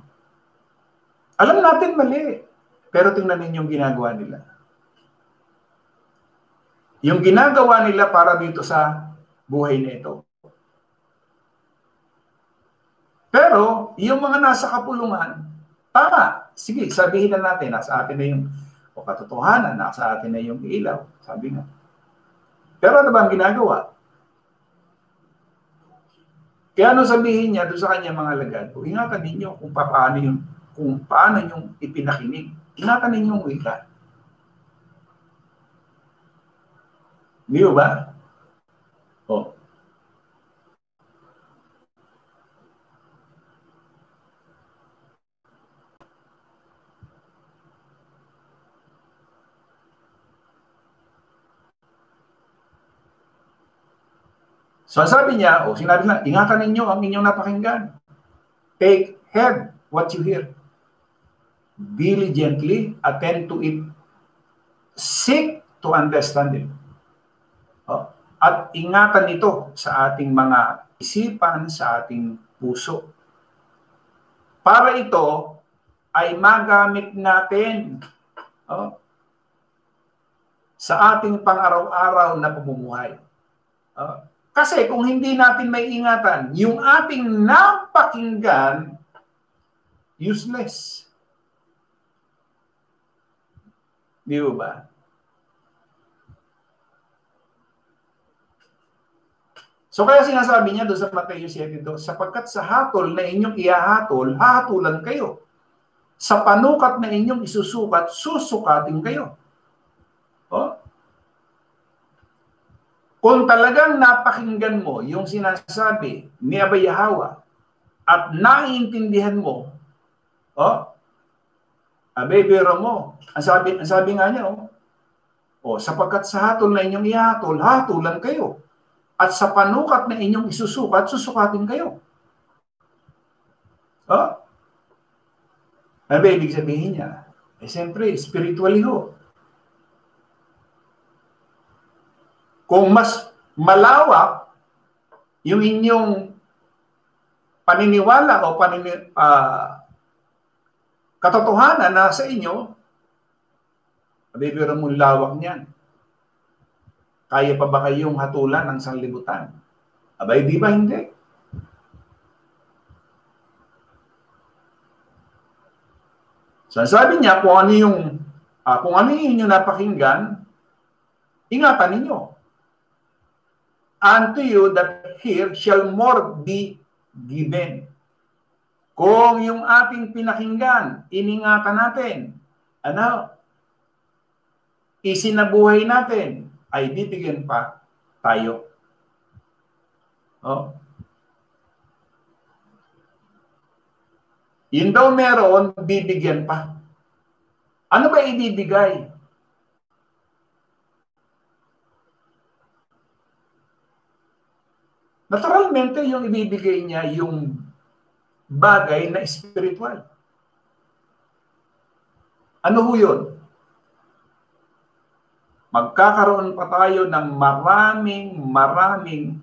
Alam natin mali, pero tingnan ninyo yung ginagawa nila. Yung ginagawa nila para dito sa buhay na ito. Pero, yung mga nasa kapulungan, tama. Sige, sabihin na natin, nasa atin na yung katotohanan, nasa atin na yung ilaw. Sabi nga. Pero ano ba ang ginagawa? Kaya ano sabihin niya doon sa kanya mga alagad, ingatan ninyo kung paano yung ipinakinig. Ingatan ninyo ang wika. Di ba? Oh. So sabi niya, sinabi na, ingatan ninyo ang inyong napakinggan. Take heed what you hear. Diligently attend to it. Seek to understand it. At ingatan ito sa ating mga isipan, sa ating puso. Para ito ay magamit natin sa ating pang-araw-araw na pamumuhay. Kasi kung hindi natin may ingatan, yung ating napakinggan, useless. Di ba? So kaya sinasabi niya doon sa Mateo 7:2, sapagkat sa hatol na inyong ihahatol, hahatulan kayo. Sa panukat na inyong isusukat, susukatin kayo. Kung talagang napakinggan mo yung sinasabi ni Abay Yahawa at naiintindihan mo, biro mo, ang sabi nga niya, sapagkat sa hatol na inyong ihatol, hatulan kayo. At sa panukat na inyong isusukat, susukatin kayo. Ano ba ibig sabihin niya? Siyempre, spiritually ho. Kung mas malawak yung inyong paniniwala o katotohanan na sa inyo, bibiro mong lawak niyan. Kaya pa ba kayong hatulan ng sanlibutan? Abay, di ba hindi? So, sabi niya, kung ano yung inyong napakinggan, ingatan ninyo. Unto you that hear shall more be given. Kung yung ating pinakinggan, iningatan natin, ano, isinabuhay natin, ay bibigyan pa tayo. Oh. Yun daw meron, bibigyan pa. Ano ba ibibigay? Naturalmente, yung ibibigay niya, yung bagay na spiritual. Ano ho yun? Magkakaroon pa tayo ng maraming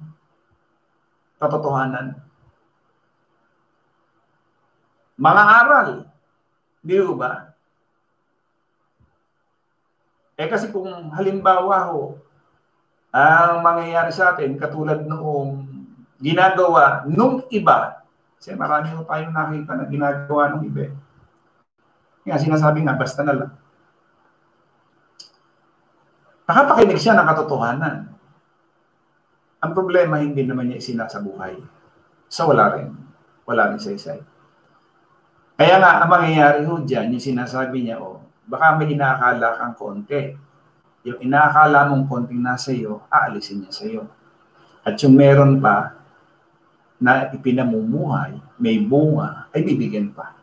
katotohanan. Mga aral. Di ba? Kasi kung halimbawa ho, ang mangyayari sa atin, katulad noong ginagawa nung iba, kasi marami ho tayong nakita na ginagawa nung iba. Kaya sinasabi nga, basta na lang. Nakapakinig siya ng katotohanan. Ang problema, hindi naman niya isinasabuhay. So, wala rin. Wala rin saysay. Kaya nga, ang mangyayari ho dyan, yung sinasabi niya, baka may inaakala kang konti. Yung inaakala mong konting nasa iyo, aalisin niya sa iyo. At yung meron pa na ipinamumuhay, may bunga, ay bibigyan pa.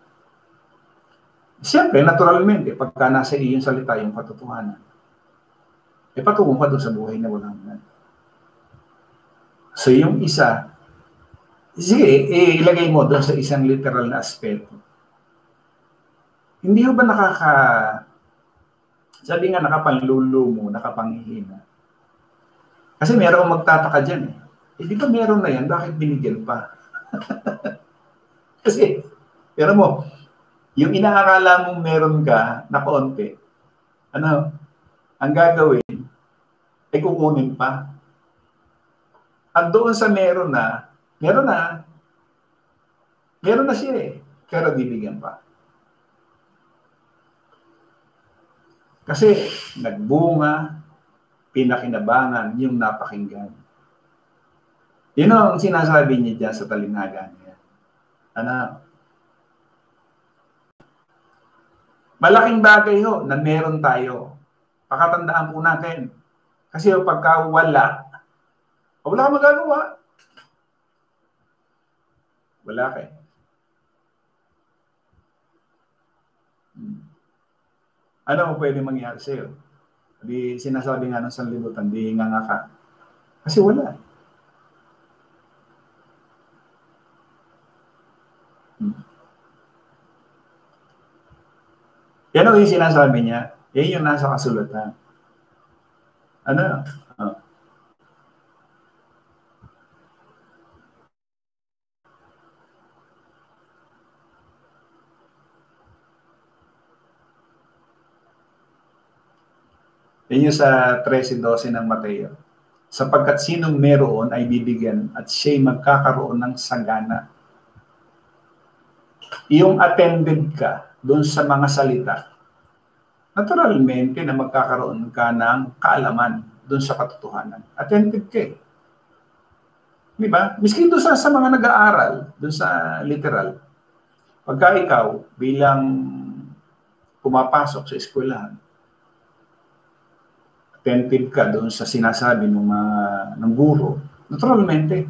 Siyempre, naturalmente, pagka nasa iyo yung salita, yung katotohanan, patungo ka doon sa buhay na walang hanggan. So, yung isa, sige, ilagay mo doon sa isang literal na aspeto. Hindi ba sabi nga nakapanlulo mo, nakapanghihina. Kasi meron magtataka dyan di ba meron na yan, bakit binigyan pa? Kasi, pero mo, yung inaakala mong meron ka na konti, ang gagawin, ay kukunin pa. At doon sa meron na siya pero bibigyan pa. Kasi nagbunga, pinakinabangan yung napakinggan. Yun ang sinasabi niya dyan sa talinagan niya. Malaking bagay ho na meron tayo. Pakatandaan po natin. Kasi pagka wala kang magagawa. Wala kayo. Ano ang pwede mangyari sa'yo? Di sinasabi nga ng sanlibutan, di nga ka. Kasi wala. Yan ang yung sinasabi niya. Yan yung nasa kasulatan. Yan yung sa 13:12 ng Mateo. Sapagkat sinong meron ay bibigyan at siya'y magkakaroon ng sagana. Yung attended ka doon sa mga salita, naturalmente na magkakaroon ka ng kaalaman doon sa katotohanan. Attended ka Di ba? Miski doon sa mga nag-aaral, doon sa literal, pagka ikaw bilang pumapasok sa eskwelahan, attentive ka doon sa sinasabi ng guro, naturalmente,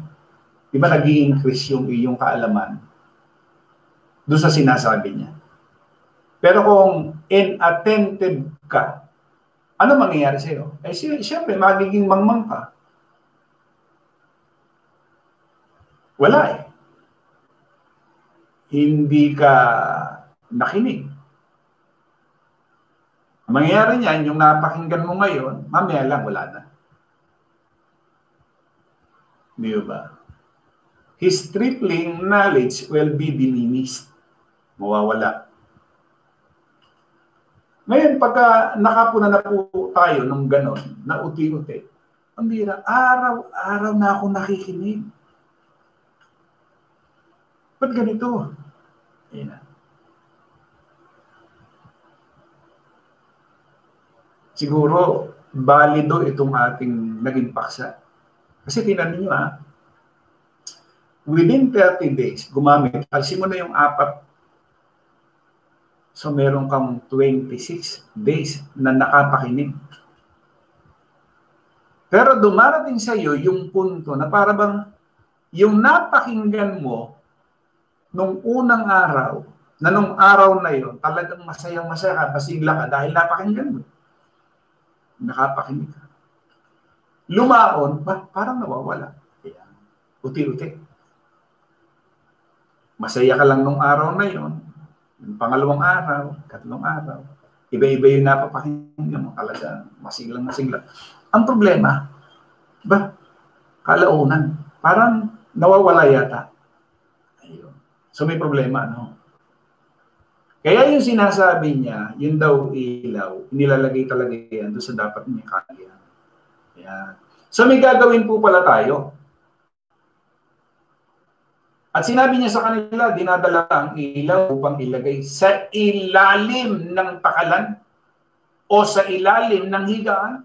di ba nag-i-increase yung iyong kaalaman doon sa sinasabi niya. Pero kung inattentive ka, ano mangyayari sa'yo? Siyempre, magiging mangmang ka. Wala Hindi ka nakinig. Ang mangyayari niyan, yung napakinggan mo ngayon, mamaya lang, wala na. Di ba? His tripling knowledge will be diminished. Mawawala. Ngayon, pagka nakapuna na po tayo nung ganon, na uti-uti, ang bira, araw-araw na ako nakikinig. Ba't ganito? Siguro, valido itong ating naging paksa. Kasi tingnan niyo within 30 days, gumamit, alisin mo na yung 4. So, meron kang 26 days na nakapakinig. Pero dumarating sa iyo yung punto na para bang yung napakinggan mo nung unang araw, na nung araw na yon talagang masayang-masaya ka, masigla ka dahil napakinggan mo. Nakapakinig ka. Lumaon, parang nawawala. Uti-uti. Masaya ka lang nung araw na yon. Yung pangalawang araw, tatlong araw, iba-iba yung napapakinggan mo. Talaga, masiglang-masigla. Ang problema, kalaunan, parang nawawala yata. Ayun. So may problema, no? Kaya yung sinasabi niya, yun daw ilaw, nilalagay talaga yan doon sa dapat niya kaya. Ayan. So may gagawin po pala tayo. At sinabi niya sa kanila, dinadala ang ilaw upang ilagay sa ilalim ng pakalan o sa ilalim ng higaan.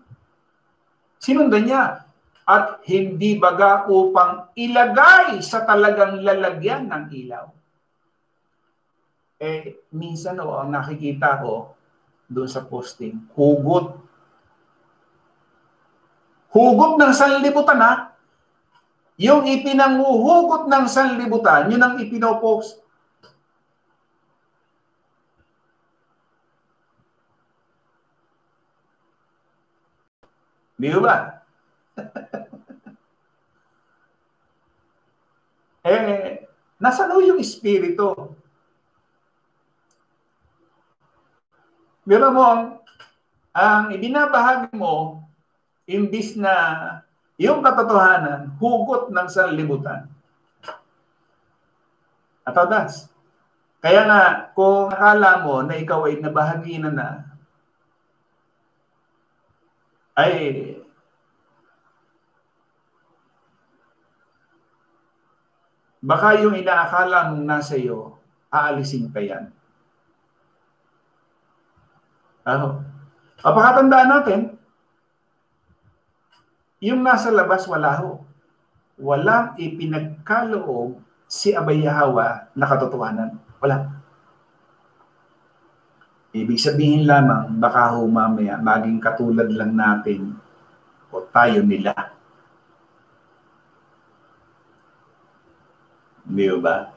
Sinundan niya. At hindi baga upang ilagay sa talagang lalagyan ng ilaw. Minsan ang nakikita ko doon sa posting, hugot. Hugot ng sanlibutan, ha? Yung ipinanguhugot ng sanlibutan, yun ang ipinopost. Di ba? Nasaan yung espiritu? Pero mo, ang ibinabahagi mo, imbis na yung katotohanan, hugot ng sanlibutan. At odas. Kaya nga, kung akala mo na ikaw ay nabahagi na, ay baka yung inaakala mong nasa iyo, aalisin pa yan. Pakatandaan natin, yung nasa labas, wala ho. Walang ipinagkaloob si Abay Yahawa na katotohanan. Wala. Ibig sabihin lamang, baka ho mamaya maging katulad lang natin o tayo nila. Di ba?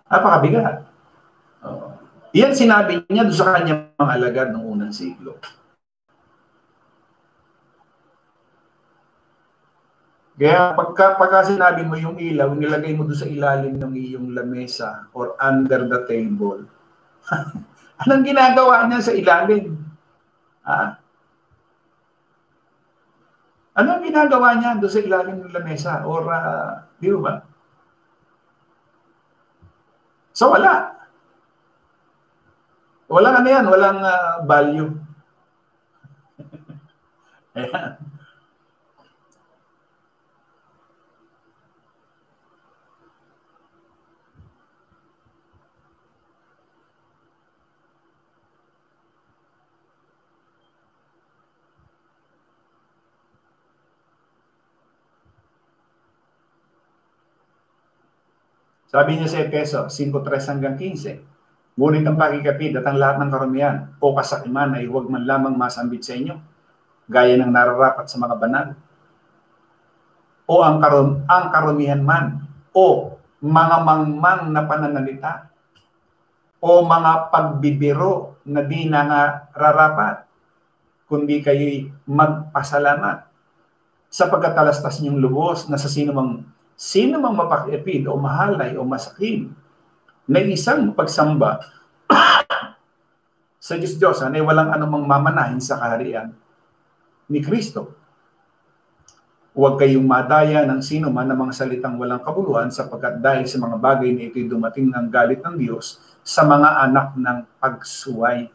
Napakabigat. Yan sinabi niya doon sa kanyang mga alagad ng unang siglo. Kaya pagka sinabi mo yung ilaw, nilagay mo doon sa ilalim ng iyong lamesa or under the table. Anong ginagawa niya sa ilalim? Ha? Anong ginagawa niya doon sa ilalim ng lamesa? Or, di ba? So, wala. Walang ano yan, walang value. Ayan. Sabi niya sa Efeso, 5:3-15, ngunit ang pakikapid at ang lahat ng karumihan o kasakiman ay huwag man lamang masambit sa inyo, gaya ng nararapat sa mga banal. O ang karumihan man, o mga mangmang na pananalita, o mga pagbibiro na di nararapat, kundi kayo'y magpasalamat sapagkat talastas niyong lubos na sa sino mang mapakipid o mahalay o masakim na isang pagsamba sa Diyos ay walang anumang mamanahin sa kaharian ni Kristo. Huwag kayong madaya ng sino man ng mga salitang walang kabuluhan sapagkat dahil sa mga bagay na ito'y dumating ng galit ng Diyos sa mga anak ng pagsuway.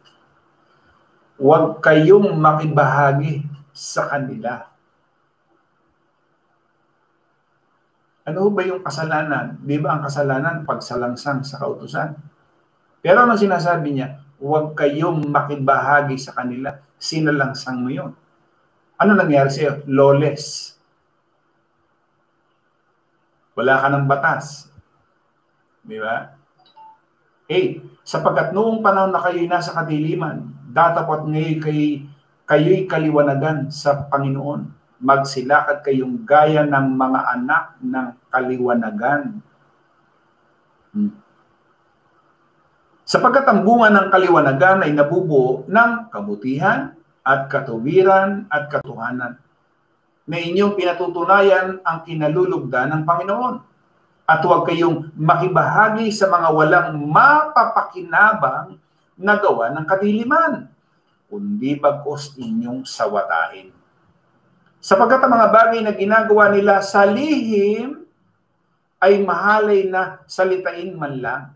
Huwag kayong makibahagi sa kanila. Ano ba yung kasalanan? Di ba ang kasalanan pagsalangsang sa kautusan? Pero ano sinasabi niya? Huwag kayong makibahagi sa kanila. Sinalangsang mo yun. Ano nangyari sa'yo? Lawless. Wala ka ng batas. Di ba? 8. Sapagkat noong panahon na kayo'y nasa kadiliman, datapot ngayon kayo'y kaliwanagan sa Panginoon. Magsilakad kayong gaya ng mga anak ng kaliwanagan. Sapagkat ang bunga ng kaliwanagan ay nabubuo ng kabutihan at katuwiran at katuhanan, na inyong pinatutunayan ang kinalulugdan ng Panginoon. At huwag kayong makibahagi sa mga walang mapapakinabang na gawa ng kadiliman, kundi bagkus inyong sawatain. Sapagkat ang mga bagay na ginagawa nila sa lihim ay mahalay na salitain man lang.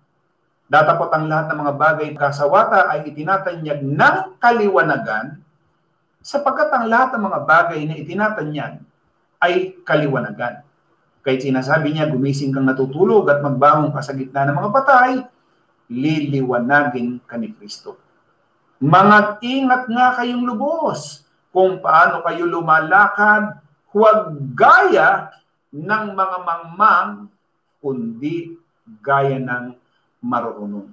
Datapot ang lahat ng mga bagay kasawata ay itinatanyag ng kaliwanagan, sapagkat ang lahat ng mga bagay na itinatanyag ay kaliwanagan. Kahit sinasabi niya, gumising kang natutulog at magbangon ka sa gitna ng mga patay, liliwanagin ka ni Kristo. Mag-ingat nga kayong lubos kung paano kayo lumalakad, huwag gaya ng mga mangmang, kundi gaya ng marunong.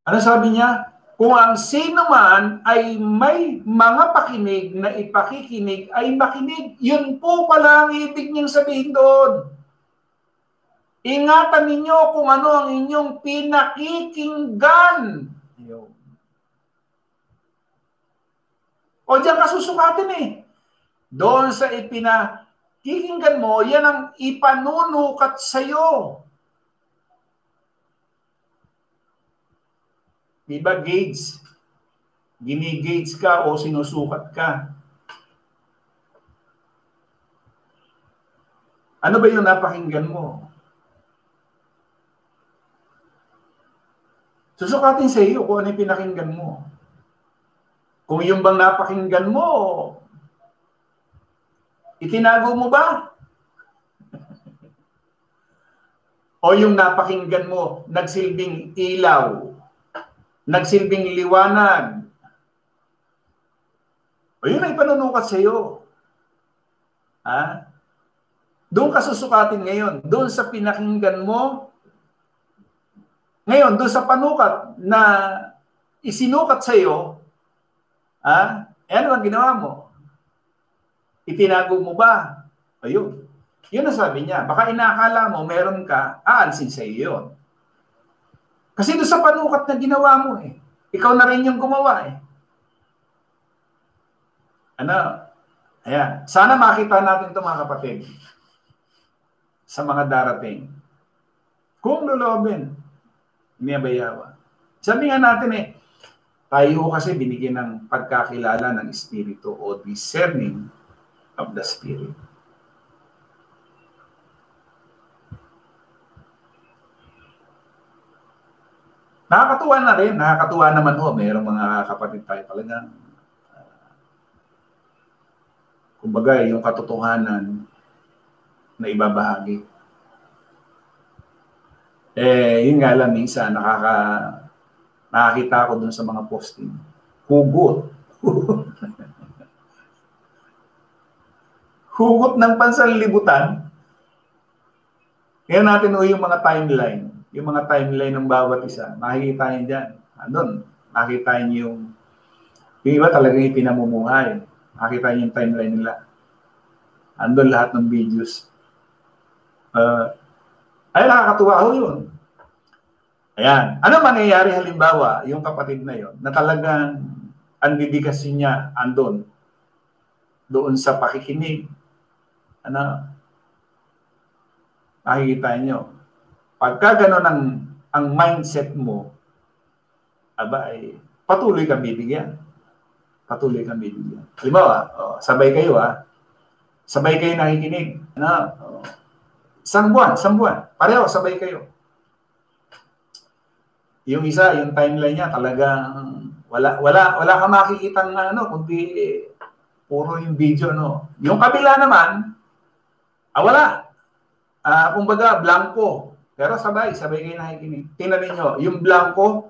Ano sabi niya? Kung ang sino man ay may mga pakinig na ipakikinig ay makinig. Yun po pala ang ibig niyang sabihin doon. Ingatan ninyo kung ano ang inyong pinakikinggan. O diyan ka susukatin eh. Doon sa ipinakikinggan mo, yan ang ipanunukat sa'yo. Diba gauge? Gini-gauge ka o sinusukat ka. Ano ba yung napakinggan mo? Susukatin sa iyo kung ano yung pinakinggan mo. Kung yung bang napakinggan mo, itinago mo ba? O yung napakinggan mo, nagsilbing ilaw, nagsilbing liwanag. O yun ay panunukat sa iyo. Ha? Doon ka susukatin ngayon. Doon sa pinakinggan mo. Ngayon, doon sa panukat na isinukat sa iyo, ha? Ano ang ginawa mo? Itinago mo ba? Ayun. Yun ang sabi niya. Baka inakala mo, meron ka, aansin sa iyo yun. Kasi doon sa panukat na ginawa mo eh. Ikaw na rin yung gumawa eh. Ano? Ayan. Sana makita natin ito mga kapatid. Sa mga darating. Kung lulobin, niyabayawa. Sabi nga natin eh, tayo kasi binigyan ng pagkakilala ng Espiritu o discerning of the Spirit. Nakakatuwa na rin. Nakakatuwa naman ho. Mayroong mga kapatid tayo talagang kumbaga yung katotohanan na ibabahagi. Yun nga lang minsan nakakita ko dun sa mga posting. Hugot. Hugot ng pansanlibutan. Kaya natin yung mga timeline. Yung mga timeline ng bawat isa. Makikita niyo dyan. Andun. Makikita niyo yung iba talagang ipinamumuhay. Makikita niyo yung timeline nila. Andun lahat ng videos. Ay, nakakatuwa ho yun. Ayan. Ano mangyayari halimbawa, yung kapatid na yun, na talagang ang dedikasyon niya andun, doon sa pakikinig. Ano? Makikita niyo. Pagka gano'n ang mindset mo, aba ay patuloy kang bibigyan. Patuloy kang bibigyan. Halimbawa, sabay kayo sabay kayo nakikinig. Isang buwan. Pareho, sabay kayo. Yung isa, yung timeline niya, talagang wala kang makikitang kundi puro yung video, Yung kabila naman, wala. Kumbaga, blanco. Pero sabay kayo nakikinig. Tingnan niyo, yung blanco,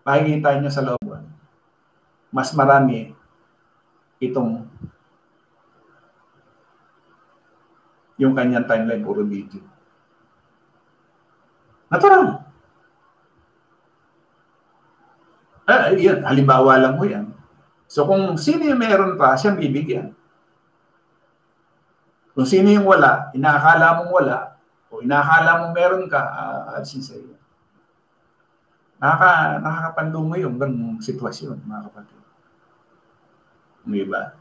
makikita niyo sa loob. mas marami itong yung kanyang timeline puro video. Natural. Yan, halimbawa lang mo yan. So kung sino yung meron pa, siyang bibigyan. Kung sino yung wala, inaakala mong wala, o inaakala mong meron ka, alisin sa iyo. Nakakapandong mo yung ganung sitwasyon, mga kapatid. May ba?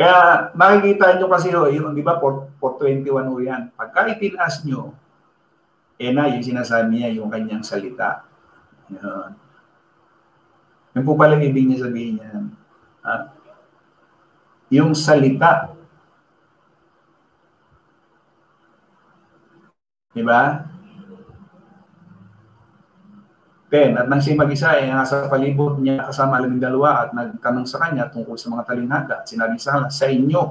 Kaya makikita nyo kasi yung di ba 421 ho yan. Pagka itinaas nyo, na yung sinasabi niya, yung kanyang salita. Yun. Yung po pala ibig niya sabihin niya. Yung salita. Di ba? 10. At nang si mag-isa ay nasa palibot niya kasama 12 at nagtanong sa kanya tungkol sa mga talinhaga. At sinabi sa inyo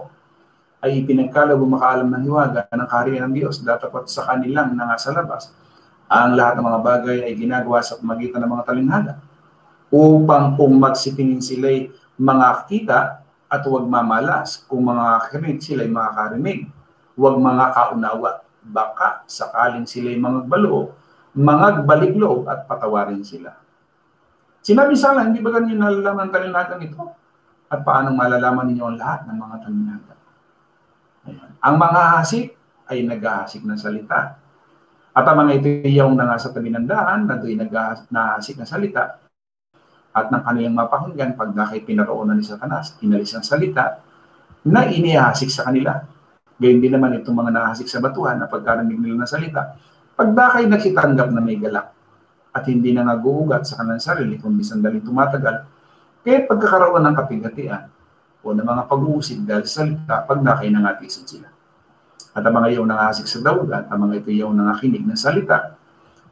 ay ipinagkaloob makaalam ng hiwaga ng kaharian ng Diyos. Datapat sa kanilang nasa labas. Ang lahat ng mga bagay ay ginagawa sa pamagitan ng mga talinhaga. Upang kung magsitingin sila'y makakita at huwag mamalas. Kung makakarinig sila'y makakarinig. Huwag mga kaunawa. Baka sakaling sila'y magbaloo, mangagbaliglo at patawarin sila. Sinabi sana, hindi ba ganyan nalalaman ang talinhagang ito? At paano malalaman ninyo ang lahat ng mga talinhaga? Ang mga hasik ay naghahasik ng salita. At ang mga itiyaw na nasa tabi ng daan, na do'y naghahasik ng salita. At ng kanilang mapakinggan, pag nakay pinaroonan ni Satanas, inalis ang salita, na inihasik sa kanila. Gayun din naman itong mga nahasik sa batuhan na pagkarinig nila ng salita, pagdakay nakitanggap na may galak at hindi na naguugat sa kanilang sarili kundi sandaling tumatagal, kaya pagkakaroon ng kapighatian o ng mga pag-uusig dahil sa salita, pagdakay nangatisod sila. At ang mga iyaw nangasik sa dagat, ang mga ito iyaw nangakinig ng salita,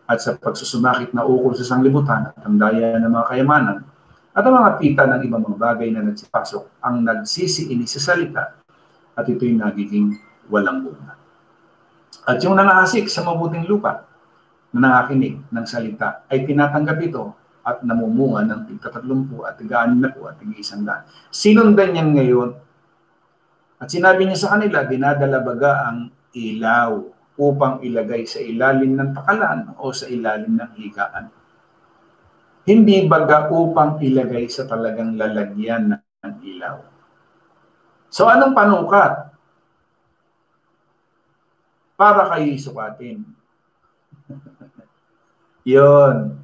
at sa pagsusumakit na ukol sa sanglibutan at ang daya ng mga kayamanan, at ang mga pita ng ibang mga bagay na nagsipasok, ang nagsisiini sa salita, at ito'y nagiging walang bunga. At yung nangasik sa mabuting lupa na nangakinig ng salita ay tinatanggap ito at namumunga ng tig-30 at tig-60 at tig-100. Sinundan niyan ngayon at sinabi niya sa kanila, dinadala baga ang ilaw upang ilagay sa ilalim ng pakalan o sa ilalim ng higaan. Hindi baga upang ilagay sa talagang lalagyan ng ilaw. So anong panukat? Para kayo sukatin. Yun.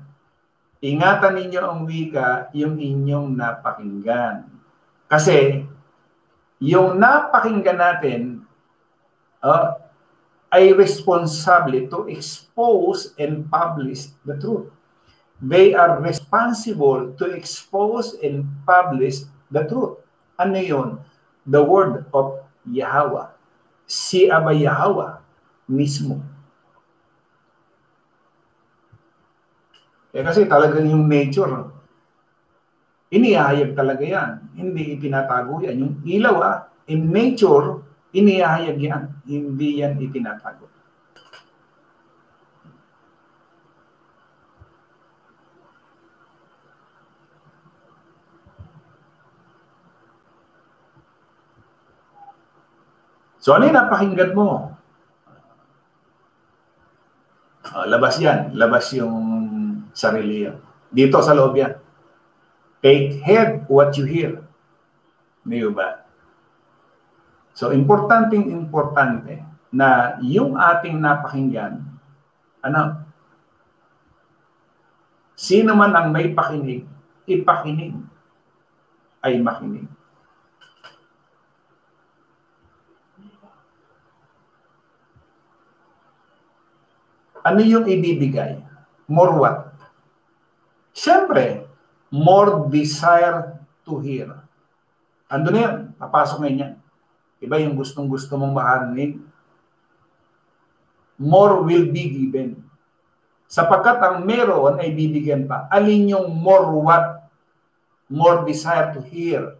Ingatan ninyo ang wika, yung inyong napakinggan. Kasi, yung napakinggan natin ay responsable to expose and publish the truth. They are responsible to expose and publish the truth. Ano yun? The word of Yahweh. Si Aba Yahweh mismo. Kasi talagang yung nature, inihayag talaga yan. Hindi itinatago yan. Yung ilaw, in nature, inihayag yan. Hindi yan itinatago. So ano yung napakinggan mo? Labas yan. Labas yung sarili yan. Dito sa loob yan. Take heed what you hear. Di ba? So, importante na yung ating napakinggan, sino man ang may pakinig, ipakinig ay makinig. Ano yung ibibigay? More what? Siyempre, more desire to hear. Ando na yan, papasok ngayon yan. Iba yung gustong-gusto mong makarinig. More will be given. Sapagkat ang meron ay bibigyan pa. Alin yung more what? More desire to hear.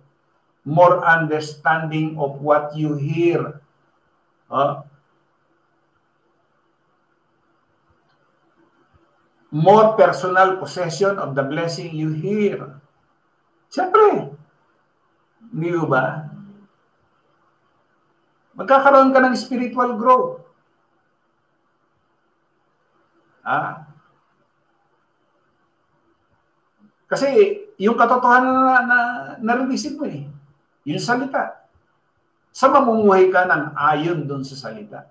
More understanding of what you hear. More personal possession of the blessing you hear. Siyempre, hindi ba? Magkakaroon ka ng spiritual growth. Kasi yung katotohanan na narinig mo yung salita. Sa mamumuhay ka ng ayon doon sa salita.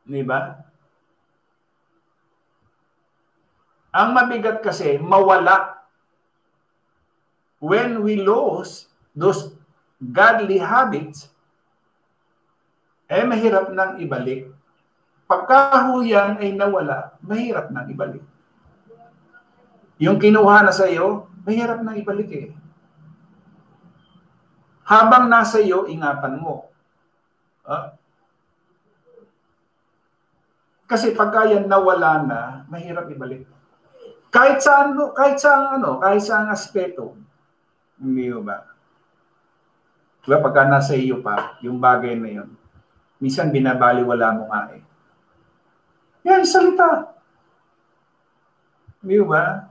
Di ba? Ang mabigat kasi, mawala. When we lose those godly habits, mahirap nang ibalik. Pagka yan ay nawala, mahirap nang ibalik. Yung kinuha na sa iyo, mahirap nang ibalik Habang nasa iyo, ingatan mo. Kasi pagka yan nawala na, mahirap ibalik. Kahit sa aspeto, hindi ba? Diba, pagka nasa iyo pa, yung bagay na yun, minsan binabaliwala mo nga Yan, salita. Hindi ba?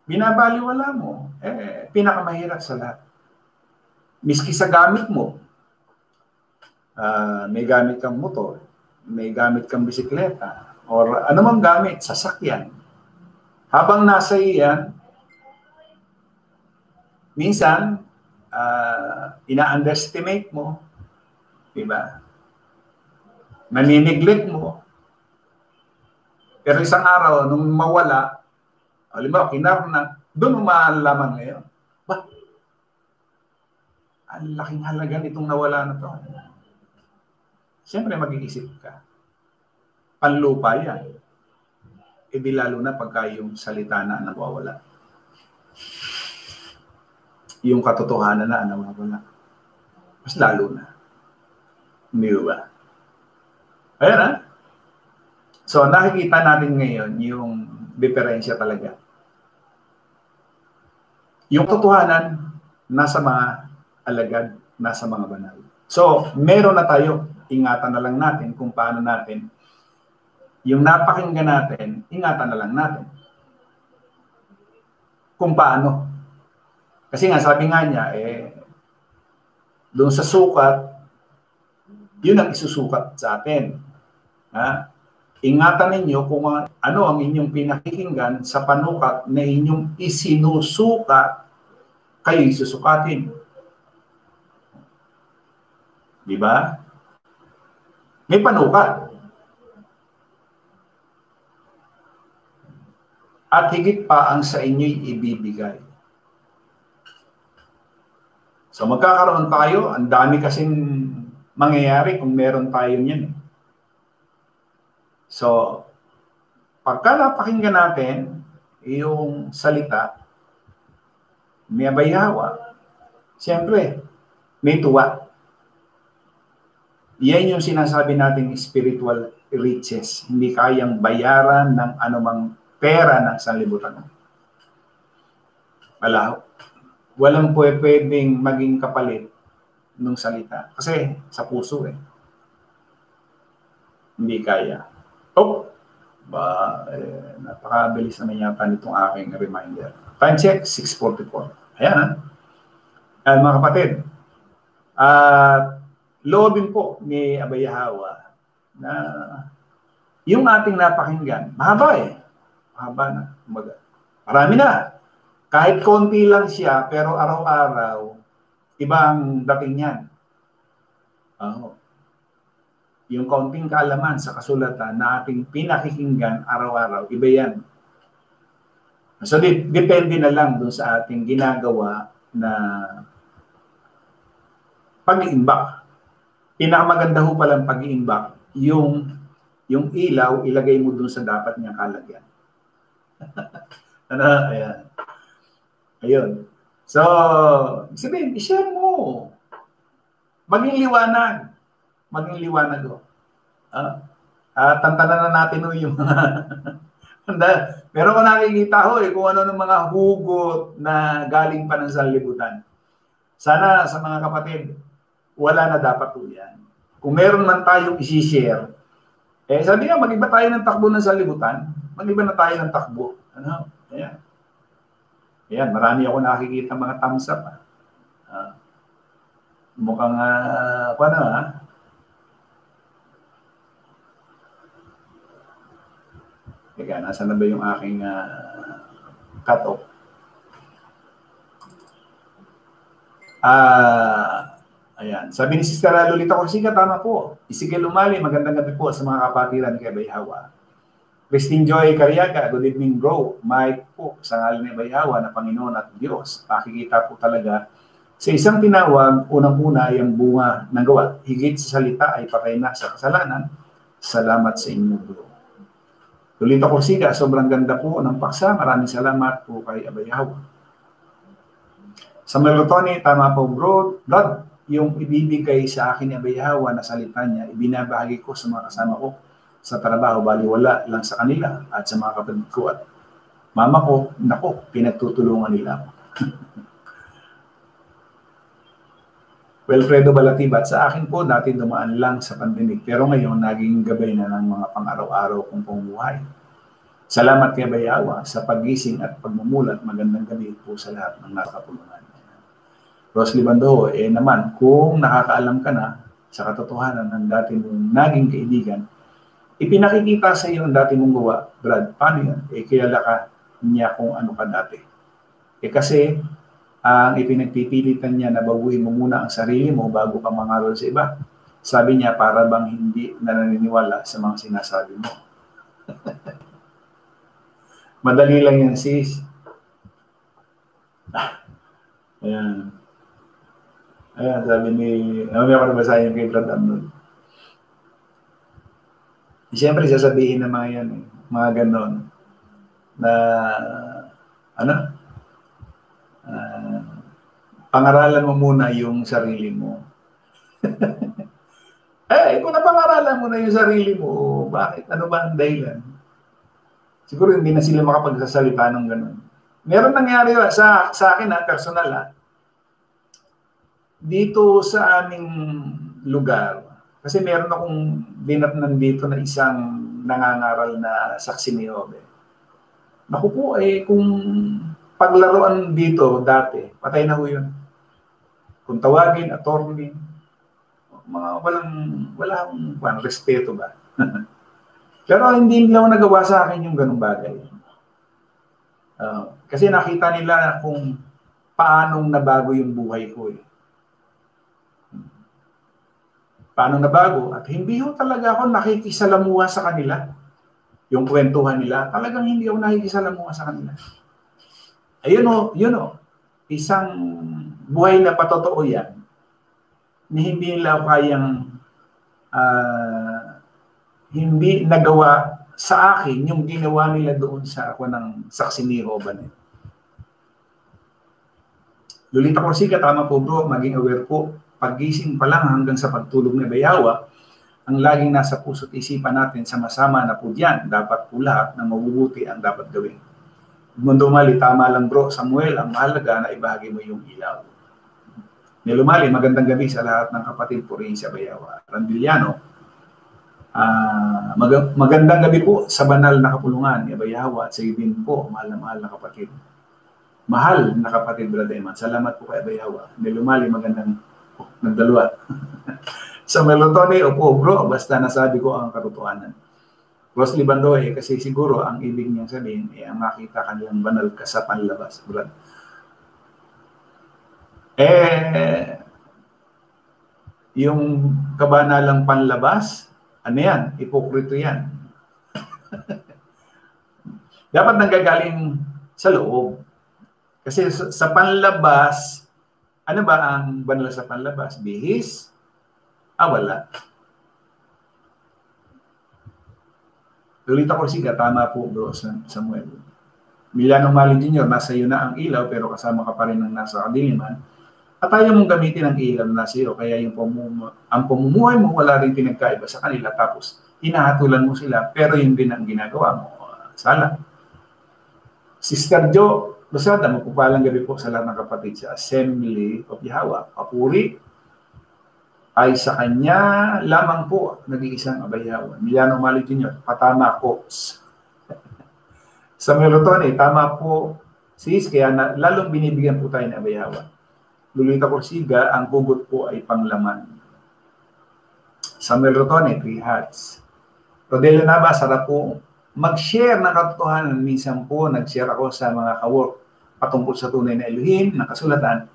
Binabaliwala mo. Pinakamahirap sa lahat. Miski sa gamit mo, may gamit kang motor, may gamit kang bisikleta, or anumang gamit, sasakyan. Habang nasa iyan, minsan, ina-underestimate mo, diba? Nanineglect mo. Pero isang araw, nung mawala, halimbawa, kinarna, doon mo maalaman ngayon. Ang laking halaga nitong nawala na to. Siyempre, mag-iisip ka. Panlupa yan. Di lalo na pagka yung salita na nawawala. Yung katotohanan na nawawala. Mas lalo na. Hindi ba? Ayan So, nakikita natin ngayon yung diferensya talaga. Yung katotohanan, nasa mga alagad, nasa mga banal. So, meron na tayo. Ingatan na lang natin kung paano natin yung napakinggan natin, ingatan na lang natin. Kung paano. Kasi nga, sabi nga niya, doon sa sukat, yun ang isusukat sa atin. Ingatan ninyo kung ano ang inyong pinakikinggan sa panukat na inyong isinusukat, kayo isusukatin. Di ba? May panukat. At higit pa ang sa inyo'y ibibigay. So magkakaroon tayo, ang dami kasing mangyayari kung meron tayo niyan. So, pagka napakinggan natin yung salita, may bayawa, siyempre, may tuwa. Yan yung sinasabi nating spiritual riches. Hindi kayang bayaran ng anumang pera ng sanlibutan. Walang pwedeng maging kapalit ng salita. Kasi sa puso Hindi kaya. Napakabilis naman yata nitong aking reminder. Time check, 6:44. Ayan mga kapatid. Loobin po ni Abayahawa na yung ating napakinggan, mahaba Mahaba na. Marami na. Kahit konti lang siya, pero araw-araw, ibang dating yan. Yung kaunting kaalaman sa kasulatan na ating pinakikinggan araw-araw, iba yan. So, depende na lang dun sa ating ginagawa na pag-iimbak. Pinakamaganda ho palang pag-iimbak, yung ilaw, ilagay mo dun sa dapat niyang kalagyan. Ayan. Ayun. So, sabihin, i-share mo. Maging liwanag. tantanan na natin yung mga pero kung nakikita ho kung ano ng mga hugot na galing pa ng sanlibutan. Sana sa mga kapatid, wala na dapat po yan. Kung meron man tayong isi-share, sabi nga, mag-iba tayo ng takbo ng sanlibutan. Mag-iba na tayo ng takbo. Ano? Ayan. Ayan, marami ako nakikita mga thumbs up. Mukhang, Teka, nasa na ba yung aking cut-off? Ayan. Sabi ni Sister Lolita Corsica, tama po. Isigel Umali, magandang gabi po sa mga kapatiran kay Bayhawa. Christine Joy Cariaga, good evening bro. Mike po, sa ngalan ni Bayhawa na Panginoon at Diyos. Makikita po talaga sa isang tinawag, unang-una ay ang bunga ng gawa. Higit sa salita ay patay na sa kasalanan. Salamat sa inyo bro. Lolita Corsica, sobrang ganda po ng paksa. Maraming salamat po kay Abayaw. Sa Melotoni, tama po bro. Brad, yung ibibigay sa akin ni Abayaw na salita niya, ibinabahagi ko sa mga kasama ko sa trabaho, baliwala lang sa kanila at sa mga kapatid ko at mama ko, nako, pinagtutulungan nila. Wilfredo Balatibat, sa akin po dati dumaan lang sa pandemic pero ngayon naging gabay na ng mga pang-araw-araw kong pamumuhay. Salamat kay Bayawa sa pagising at pagmumulat. Magandang gabi po sa lahat ng nakapulungan. Rosly Bando, naman, kung nakakaalam ka na sa katotohanan ng dati mong naging kaibigan, ipinakikita sa iyo ang dati mong gawa, Brad, paano yan? Kilala ka niya kung ano ka dati. Kasi, ang ipinagpipilitan niya na baguhin mo muna ang sarili mo bago ka mangaral sa iba. Sabi niya, para bang hindi na naniniwala sa mga sinasabi mo. Madali lang yan, sis. Ayan. Ayan, sabi ni... May ako nabasahin kay Brad Amnon. Siyempre, sasabihin ng mga yan, mga ganon, na, pangaralan mo muna yung sarili mo. Kung napangaralan mo na yung sarili mo, bakit? Ano ba ang dahilan? Siguro hindi na sila makapagsasalita ng gano'n. Meron nangyari sa akin, personal, dito sa aming lugar, kasi meron akong dinatnan dito na isang nangangaral na saksi ni Jobe. Naku po, kung paglaruan dito dati, patay na ho yun. Kung tawagin, attorney, mga walang respeto ba? Pero hindi nila nagawa sa akin yung ganung bagay. Kasi nakita nila kung paanong nabago yung buhay ko. Paanong nabago? At hindi ho talaga ako nakikisalamuha sa kanila. Yung kwentuhan nila, talagang hindi ako nakikisalamuha sa kanila. Ayun o, isang buhay na patotoo yan, na hindi nila kayang hindi nagawa sa akin yung ginawa nila doon sa ako ng saksi ni Jehovah. Lolita Corsica, tama po bro, maging aware po, paggising pa lang hanggang sa pagtulog ni Bayawa, ang laging nasa puso't isipan natin, sama-sama na po diyan, dapat po lahat na mabubuti ang dapat gawin. Mundo Mali, tama lang bro, Samuel, ang mahalaga na ibahagi mo yung ilaw. Nilumali, magandang gabi sa lahat ng kapatid po rin sa Bayawa. Randiliano, magandang gabi po sa banal na kapulungan ni Bayawa at sa din po, mahal na kapatid. Mahal na kapatid, Brad Eman. Salamat po kay Bayawa. Nilumali, magandang nagdalawa. Sa Melotoni, opo bro, basta nasabi ko ang katotohanan. Rosly Bando, kasi siguro ang ibig niyang sabihin, ang makita kanilang banal ka sa panlabas, Brad. Yung kabanalang panlabas, ano yan? Ipokrito yan. Dapat nanggagaling sa loob. Kasi sa panlabas, ano ba ang banal sa panlabas? Bihis? Wala. Lolita Corsica, tama po bro, Samuel. Miliano Mali Jr., nasa iyo na ang ilaw pero kasama ka pa rin ng nasa kadiliman. At ayaw mong gamitin ang ilaw na nasa iyo, kaya ang pamumuhay mo wala rin pinagkaiba sa kanila tapos inahatulan mo sila, pero yun din ang ginagawa mo. Sala. Sister Jo Rosada, magpupalang gabi po sa lahat ng kapatid sa Assembly of Yahweh. Papuri ay sa kanya lamang po nag-iisang Abay Yahweh. Milano Mali Jr., patama po. Samuel Rotone, tama po sis, kaya lalong binibigyan po tayo ng Abay Yahweh. Lolita Corsiga, ang hugot po ay panglaman. Samuel Rotone, 3 hearts. Rodelio Nava, sarap po mag-share ng katotohanan. Minsan po, nag-share ako sa mga kawork patungkol sa tunay na Elohim, na kasulatan,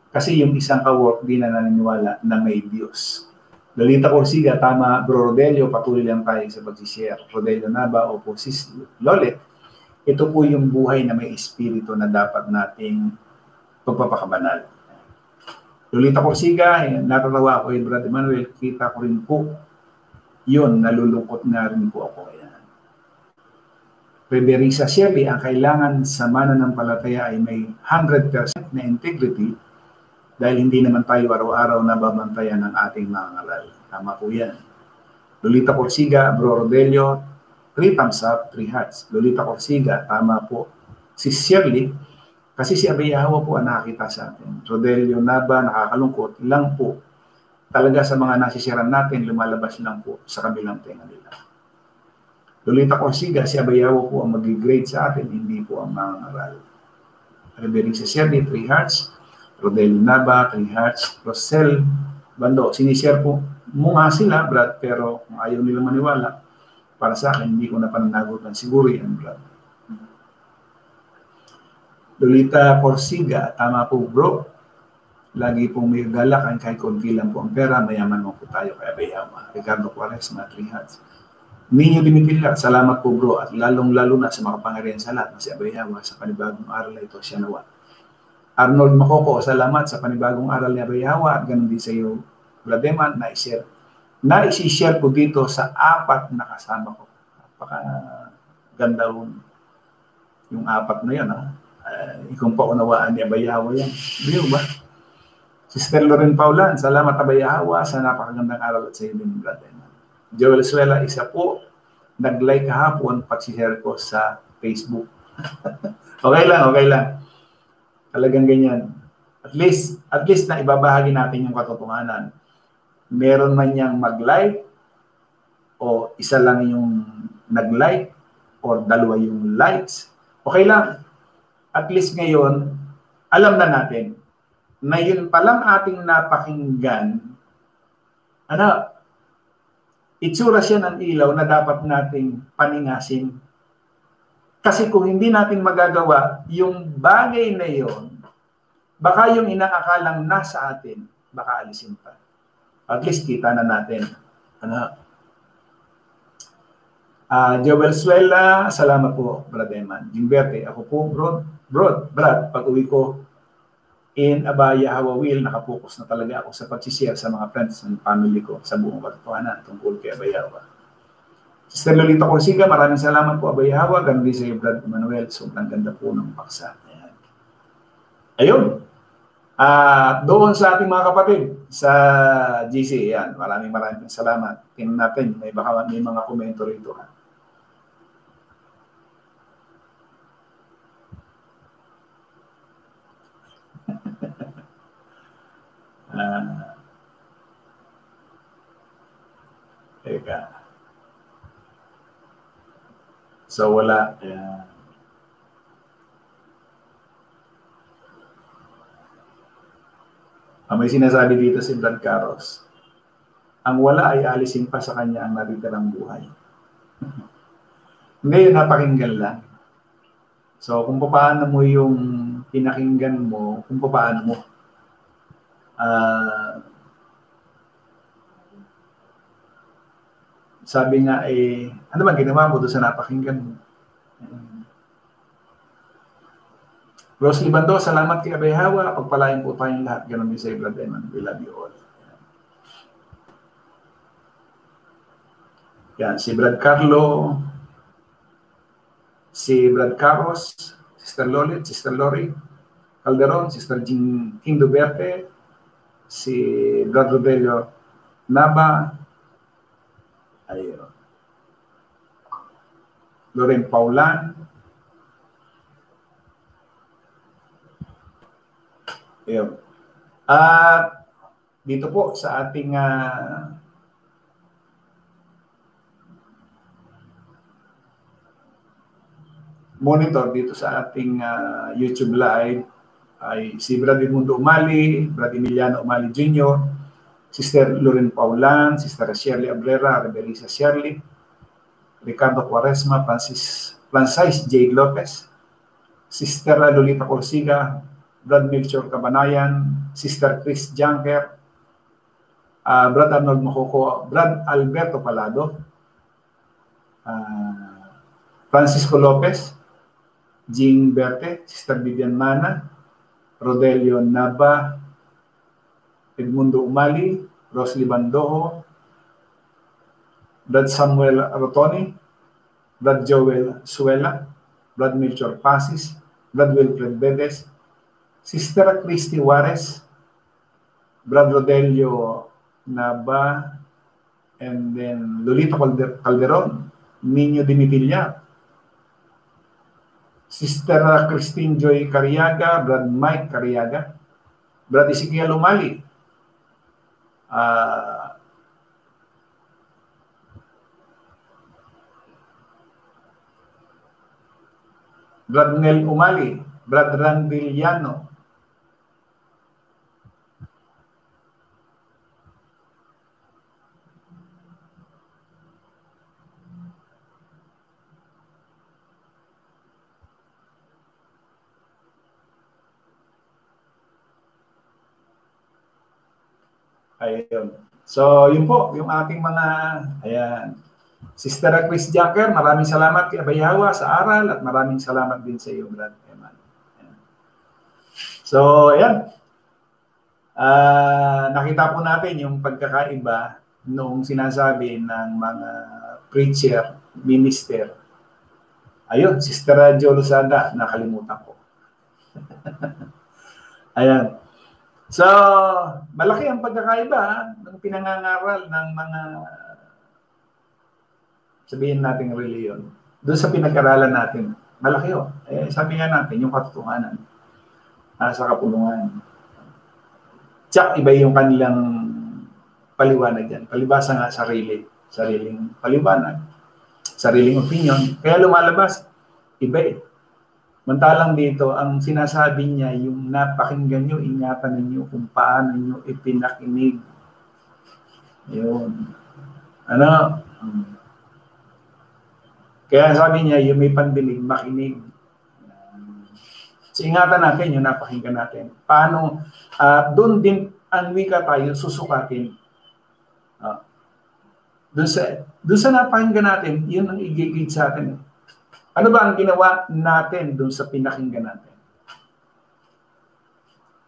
kasi yung isang kawork di na naniniwala na may Diyos. Lolita Corsiga, tama, Bro Rodelio, patuloy lang tayo sa pag-share. Rodelio Nava, opo, sis Lolet, ito po yung buhay na may espiritu na dapat nating pagpapakabanal. Lolita Corsiga, natatawa ako, Brad Emmanuel, kita ko rin po yun, nalulungkot nga rin po ako. Reverisa Shirley, ang kailangan sa mananampalataya ay may 100% na integrity dahil hindi naman tayo araw-araw nababantayan ng ating mga ngaral. Tama po yan. Lolita Corsiga, Bro Rodelio, 3 thumbs up, 3 hearts. Lolita Corsiga, tama po. Si Shirley, kasi si Abay Yahweh po ang nakakita sa atin. Rodelio Nava, nakakalungkot lang po. Talaga sa mga nasisiran natin, lumalabas lang po sa kabilang tenga nila. Lolita Corsiga, si Abay Yahweh po ang mag-grade sa atin, hindi po ang mga ngaral. Revering si Shirley, 3 hearts. Rodelio Nava, 3 hearts. Rosel Bando, sinishare po mo nga sila, Brad, pero kung ayaw nila maniwala, para sa akin, hindi ko na pananagutan. Siguro yan, Brad. Lolita Corsiga, tama po, bro. Lagi pong may galakan, kahit konti lang po ang pera, mayaman mo po tayo kay Abay Yahweh. Ricardo Quaresma, 3 hearts. Minyo Dimitilla, salamat po bro, at lalong-lalo na sa makapangyarihan sa lahat na si Abay Yahweh sa panibagong aral na ito, siya nawa. Arnold Makoko, salamat sa panibagong aral ni Abay Yahweh at ganun din sa iyo, Vlademan, na-share. Na-share po dito sa 4 na kasama ko. Napaka-ganda yung 4 na yun. Ikong paunawaan ni Abay Yahweh yan. Hindi ba? Sister Loren Paulan, salamat Abay Yahweh sa napakagandang aral at sa iyo din, Vlademan. Joel Suela, isa po, nag-like kahapon pag-share ko sa Facebook. Okay lang. Talagang ganyan. At least na ibabahagi natin yung katotohanan. Meron man niyang mag-like o isa lang yung nag-like or 2 yung likes. Okay lang. At least ngayon, alam na natin na yun palang ating napakinggan, itsura siya ng ilaw na dapat nating paningasin. Kasi kung hindi natin magagawa, yung bagay na yon, baka yung inaakalang nasa atin, baka alisin pa. At least kita na natin. Joel Suela, salamat po, Brad Eman. Gimberte, ako po, Brad, pag uwi ko, in Abay Yahweh will, nakapokus na talaga ako sa pag-share sa mga friends and family ko sa buong katotohanan tungkol kay Abay Yahweh. Sister Lolita Corsiga, maraming salamat po, Abay Yahweh. Ganun din sa iyo, Brad Emmanuel. Sobrang ganda po ng paksa. Ayun. Doon sa ating mga kapatid sa GC, yan. Maraming salamat. Tingnan natin, may mga komento rito. Teka. So, wala. May sinasabi dito si Brad Carlos. Ang wala ay alisin pa sa kanya ang natitirang buhay. Ngayon, napakinggan lang. So, kung paano mo yung pinakinggan mo, kung paano mo, sabi nga ano ba ginawa mo doon sa napakinggan mo? Rosely Bando, salamat kay Abay Yahweh. Pagpalain po tayong lahat. Ganun din sa Brad Eman. We love you all. Yan, si Brad Carlo, si Brad Carlos, Sister Lolit, Sister Lori Calderon, Sister King Duberte, si Brad Rodelio Nava, ayun. Loren Paulan. Ayun. At dito po sa ating monitor dito sa ating YouTube live ay si Brad Edmundo Umali, Brad Emiliano Umali Jr., Sister Loren Paulan, Sister Shirley Abrera, Reverisa Shirley, Ricardo Quaresma, Francis J. Lopez, Sister Lolita Corsiga, Brad Melchor Cabanayan, Sister Chris Janker, Brad Arnold Mococo, Brad Alberto Palado, Francisco Lopez, Jean Berte, Sister Vivian Mana, Rodelio Nava, Edmundo Umali, Rosly Bandojo, Brad Samuel Rotoni, Brad Joel Suela, Brad Melchor Pasis, Brad Wilfred Bedes, Sister Christy Juarez, Brad Rodelio Nava, and then Lolita Calderon, Nino Dimitilla, Sister Christine Joy Cariaga, Brad Mike Cariaga, Brad Ezekiel Umali, Brad Nel Umali, Brad Randiliano, ayun. So, yun po, yung ating mga, ayan. Sister Chris Jacker, maraming salamat kay Abayawa sa aral at maraming salamat din sa iyo, Brad Eman. Ayan. So, ayan. Nakita po natin yung pagkakaiba noong sinasabi ng mga preacher, minister. Ayun, Sister Jo Lozada, nakalimutan ko. Ayan. So, malaki ang pagkakaiba ng pinangangaral ng mga, sabihin natin reliyon. Doon sa pinag-aralan natin, malaki o. Sabi nga natin, yung katotohanan sa kapulungan. Tsak, iba yung kanilang paliwanag yan. Palibasa nga sariling paliwanag, sariling opinion. Kaya lumalabas, iba eh. Mantalang dito, ang sinasabi niya, yung napakinggan nyo, ingatan ninyo kung paano nyo ipinakinig. Yun. Ano? Kaya sabi niya, yung may pandinig, makinig. So, ingatan natin yung napakinggan natin. Paano, doon din ang wika tayo, susukatin. Doon sa napakinggan natin, yun ang igigid sa atin. Ano ba ang ginawa natin doon sa pinakinggan natin?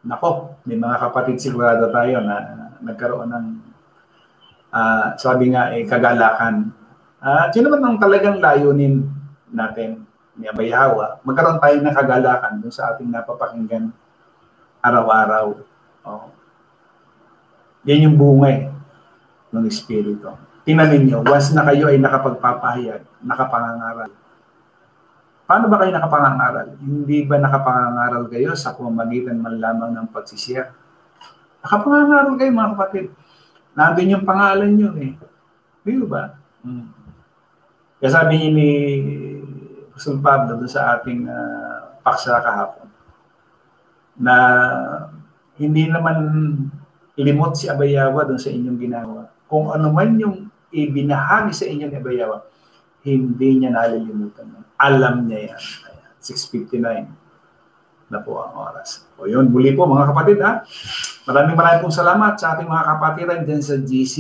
Nako, may mga kapatid sigurado tayo na nagkaroon ng, sabi nga, kagalakan. Sino naman ang talagang layunin natin ni Abayawa? Magkaroon tayo ng kagalakan doon sa ating napapakinggan araw-araw. Oh. Yan yung bungay ng Espiritu. Tingnan ninyo, once na kayo ay nakapagpapahayag, nakapangangaral. Paano ba kayo nakapangangaral? Hindi ba nakapangangaral kayo sa pamamagitan man lamang ng pagsishare? Nakapangangaral kayo, mga kapatid. Nandun yung pangalan nyo eh. Di ba? Kaya sabi niya ni Apostol Pablo doon sa ating paksa kahapon na hindi naman limot si Abayawa doon sa inyong ginawa. Kung ano man yung ibinahagi sa inyo ni Abayawa, hindi niya nalilimutan. Alam niya yan. 6:59 na po ang oras. O yun, muli po mga kapatid ha. Maraming pong salamat sa ating mga kapatiran dyan sa GC,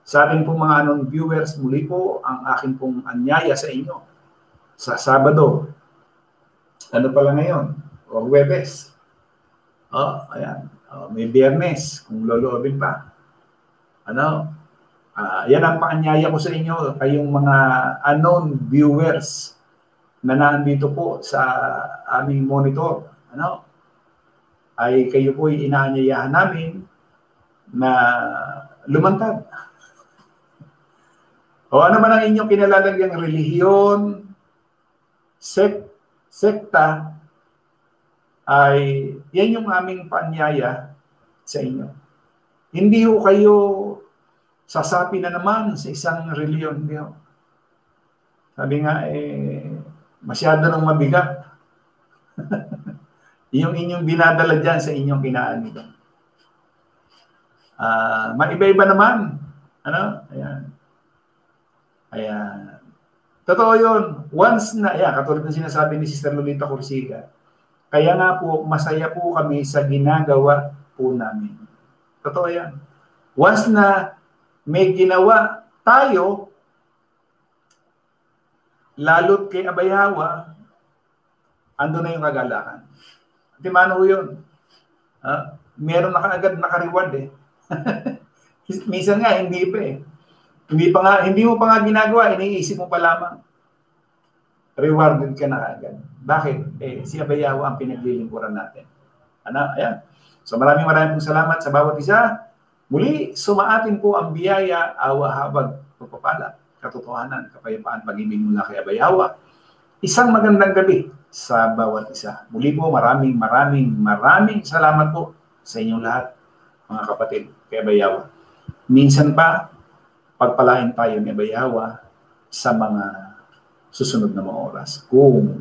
sa ating pong mga viewers. Muli po ang aking pong anyaya sa inyo. Sa Sabado, ano pala ngayon? O Huwebes. Ayan. May Biyernes, kung loloobin pa. Yan ang paanyaya ko sa inyo, kayong mga unknown viewers na nandito po sa aming monitor. Ay kayo po ay inaanyayahan namin na lumantad. O ano man ang inyong kinalalagyang relihiyon, sekta, ay yan yung aming paanyaya sa inyo. Hindi ho kayo sasapi na naman sa isang reliyon. Hindi ho. Sabi nga, masyado nang mabigat. Yung inyong dinadala dyan sa inyong kinaaniba. Maiba-iba naman. Ano? Ayan. Ayan. Totoo yun. Once na, katulad ng sinasabi ni Sister Lolita Corsica, kaya nga po, masaya po kami sa ginagawa po namin. Totoo yan. Once na may ginawa tayo, lalo't kay Abay Hawa, ando na yung kagalakan. Di mano yun? Meron na kaagad naka-reward eh. Minsan nga, hindi pa eh. Hindi mo pa nga ginagawa, iniisip mo pa lamang. Rewarded ka na agad. Bakit? Si Abay Hawa ang pinaglilingkuran natin. Ayan. So maraming pong salamat sa bawat isa. Muli, sumaatin po ang biyaya, awa, habag, pagpapala, katotohanan, kapayapaan, pag-ibig mula kay Abay Hawa. Isang magandang gabi sa bawat isa. Muli po, maraming salamat po sa inyong lahat, mga kapatid, kay Abay Hawa. Minsan pa, pagpalain tayo ni Abay Hawa sa mga susunod na mga oras. Kung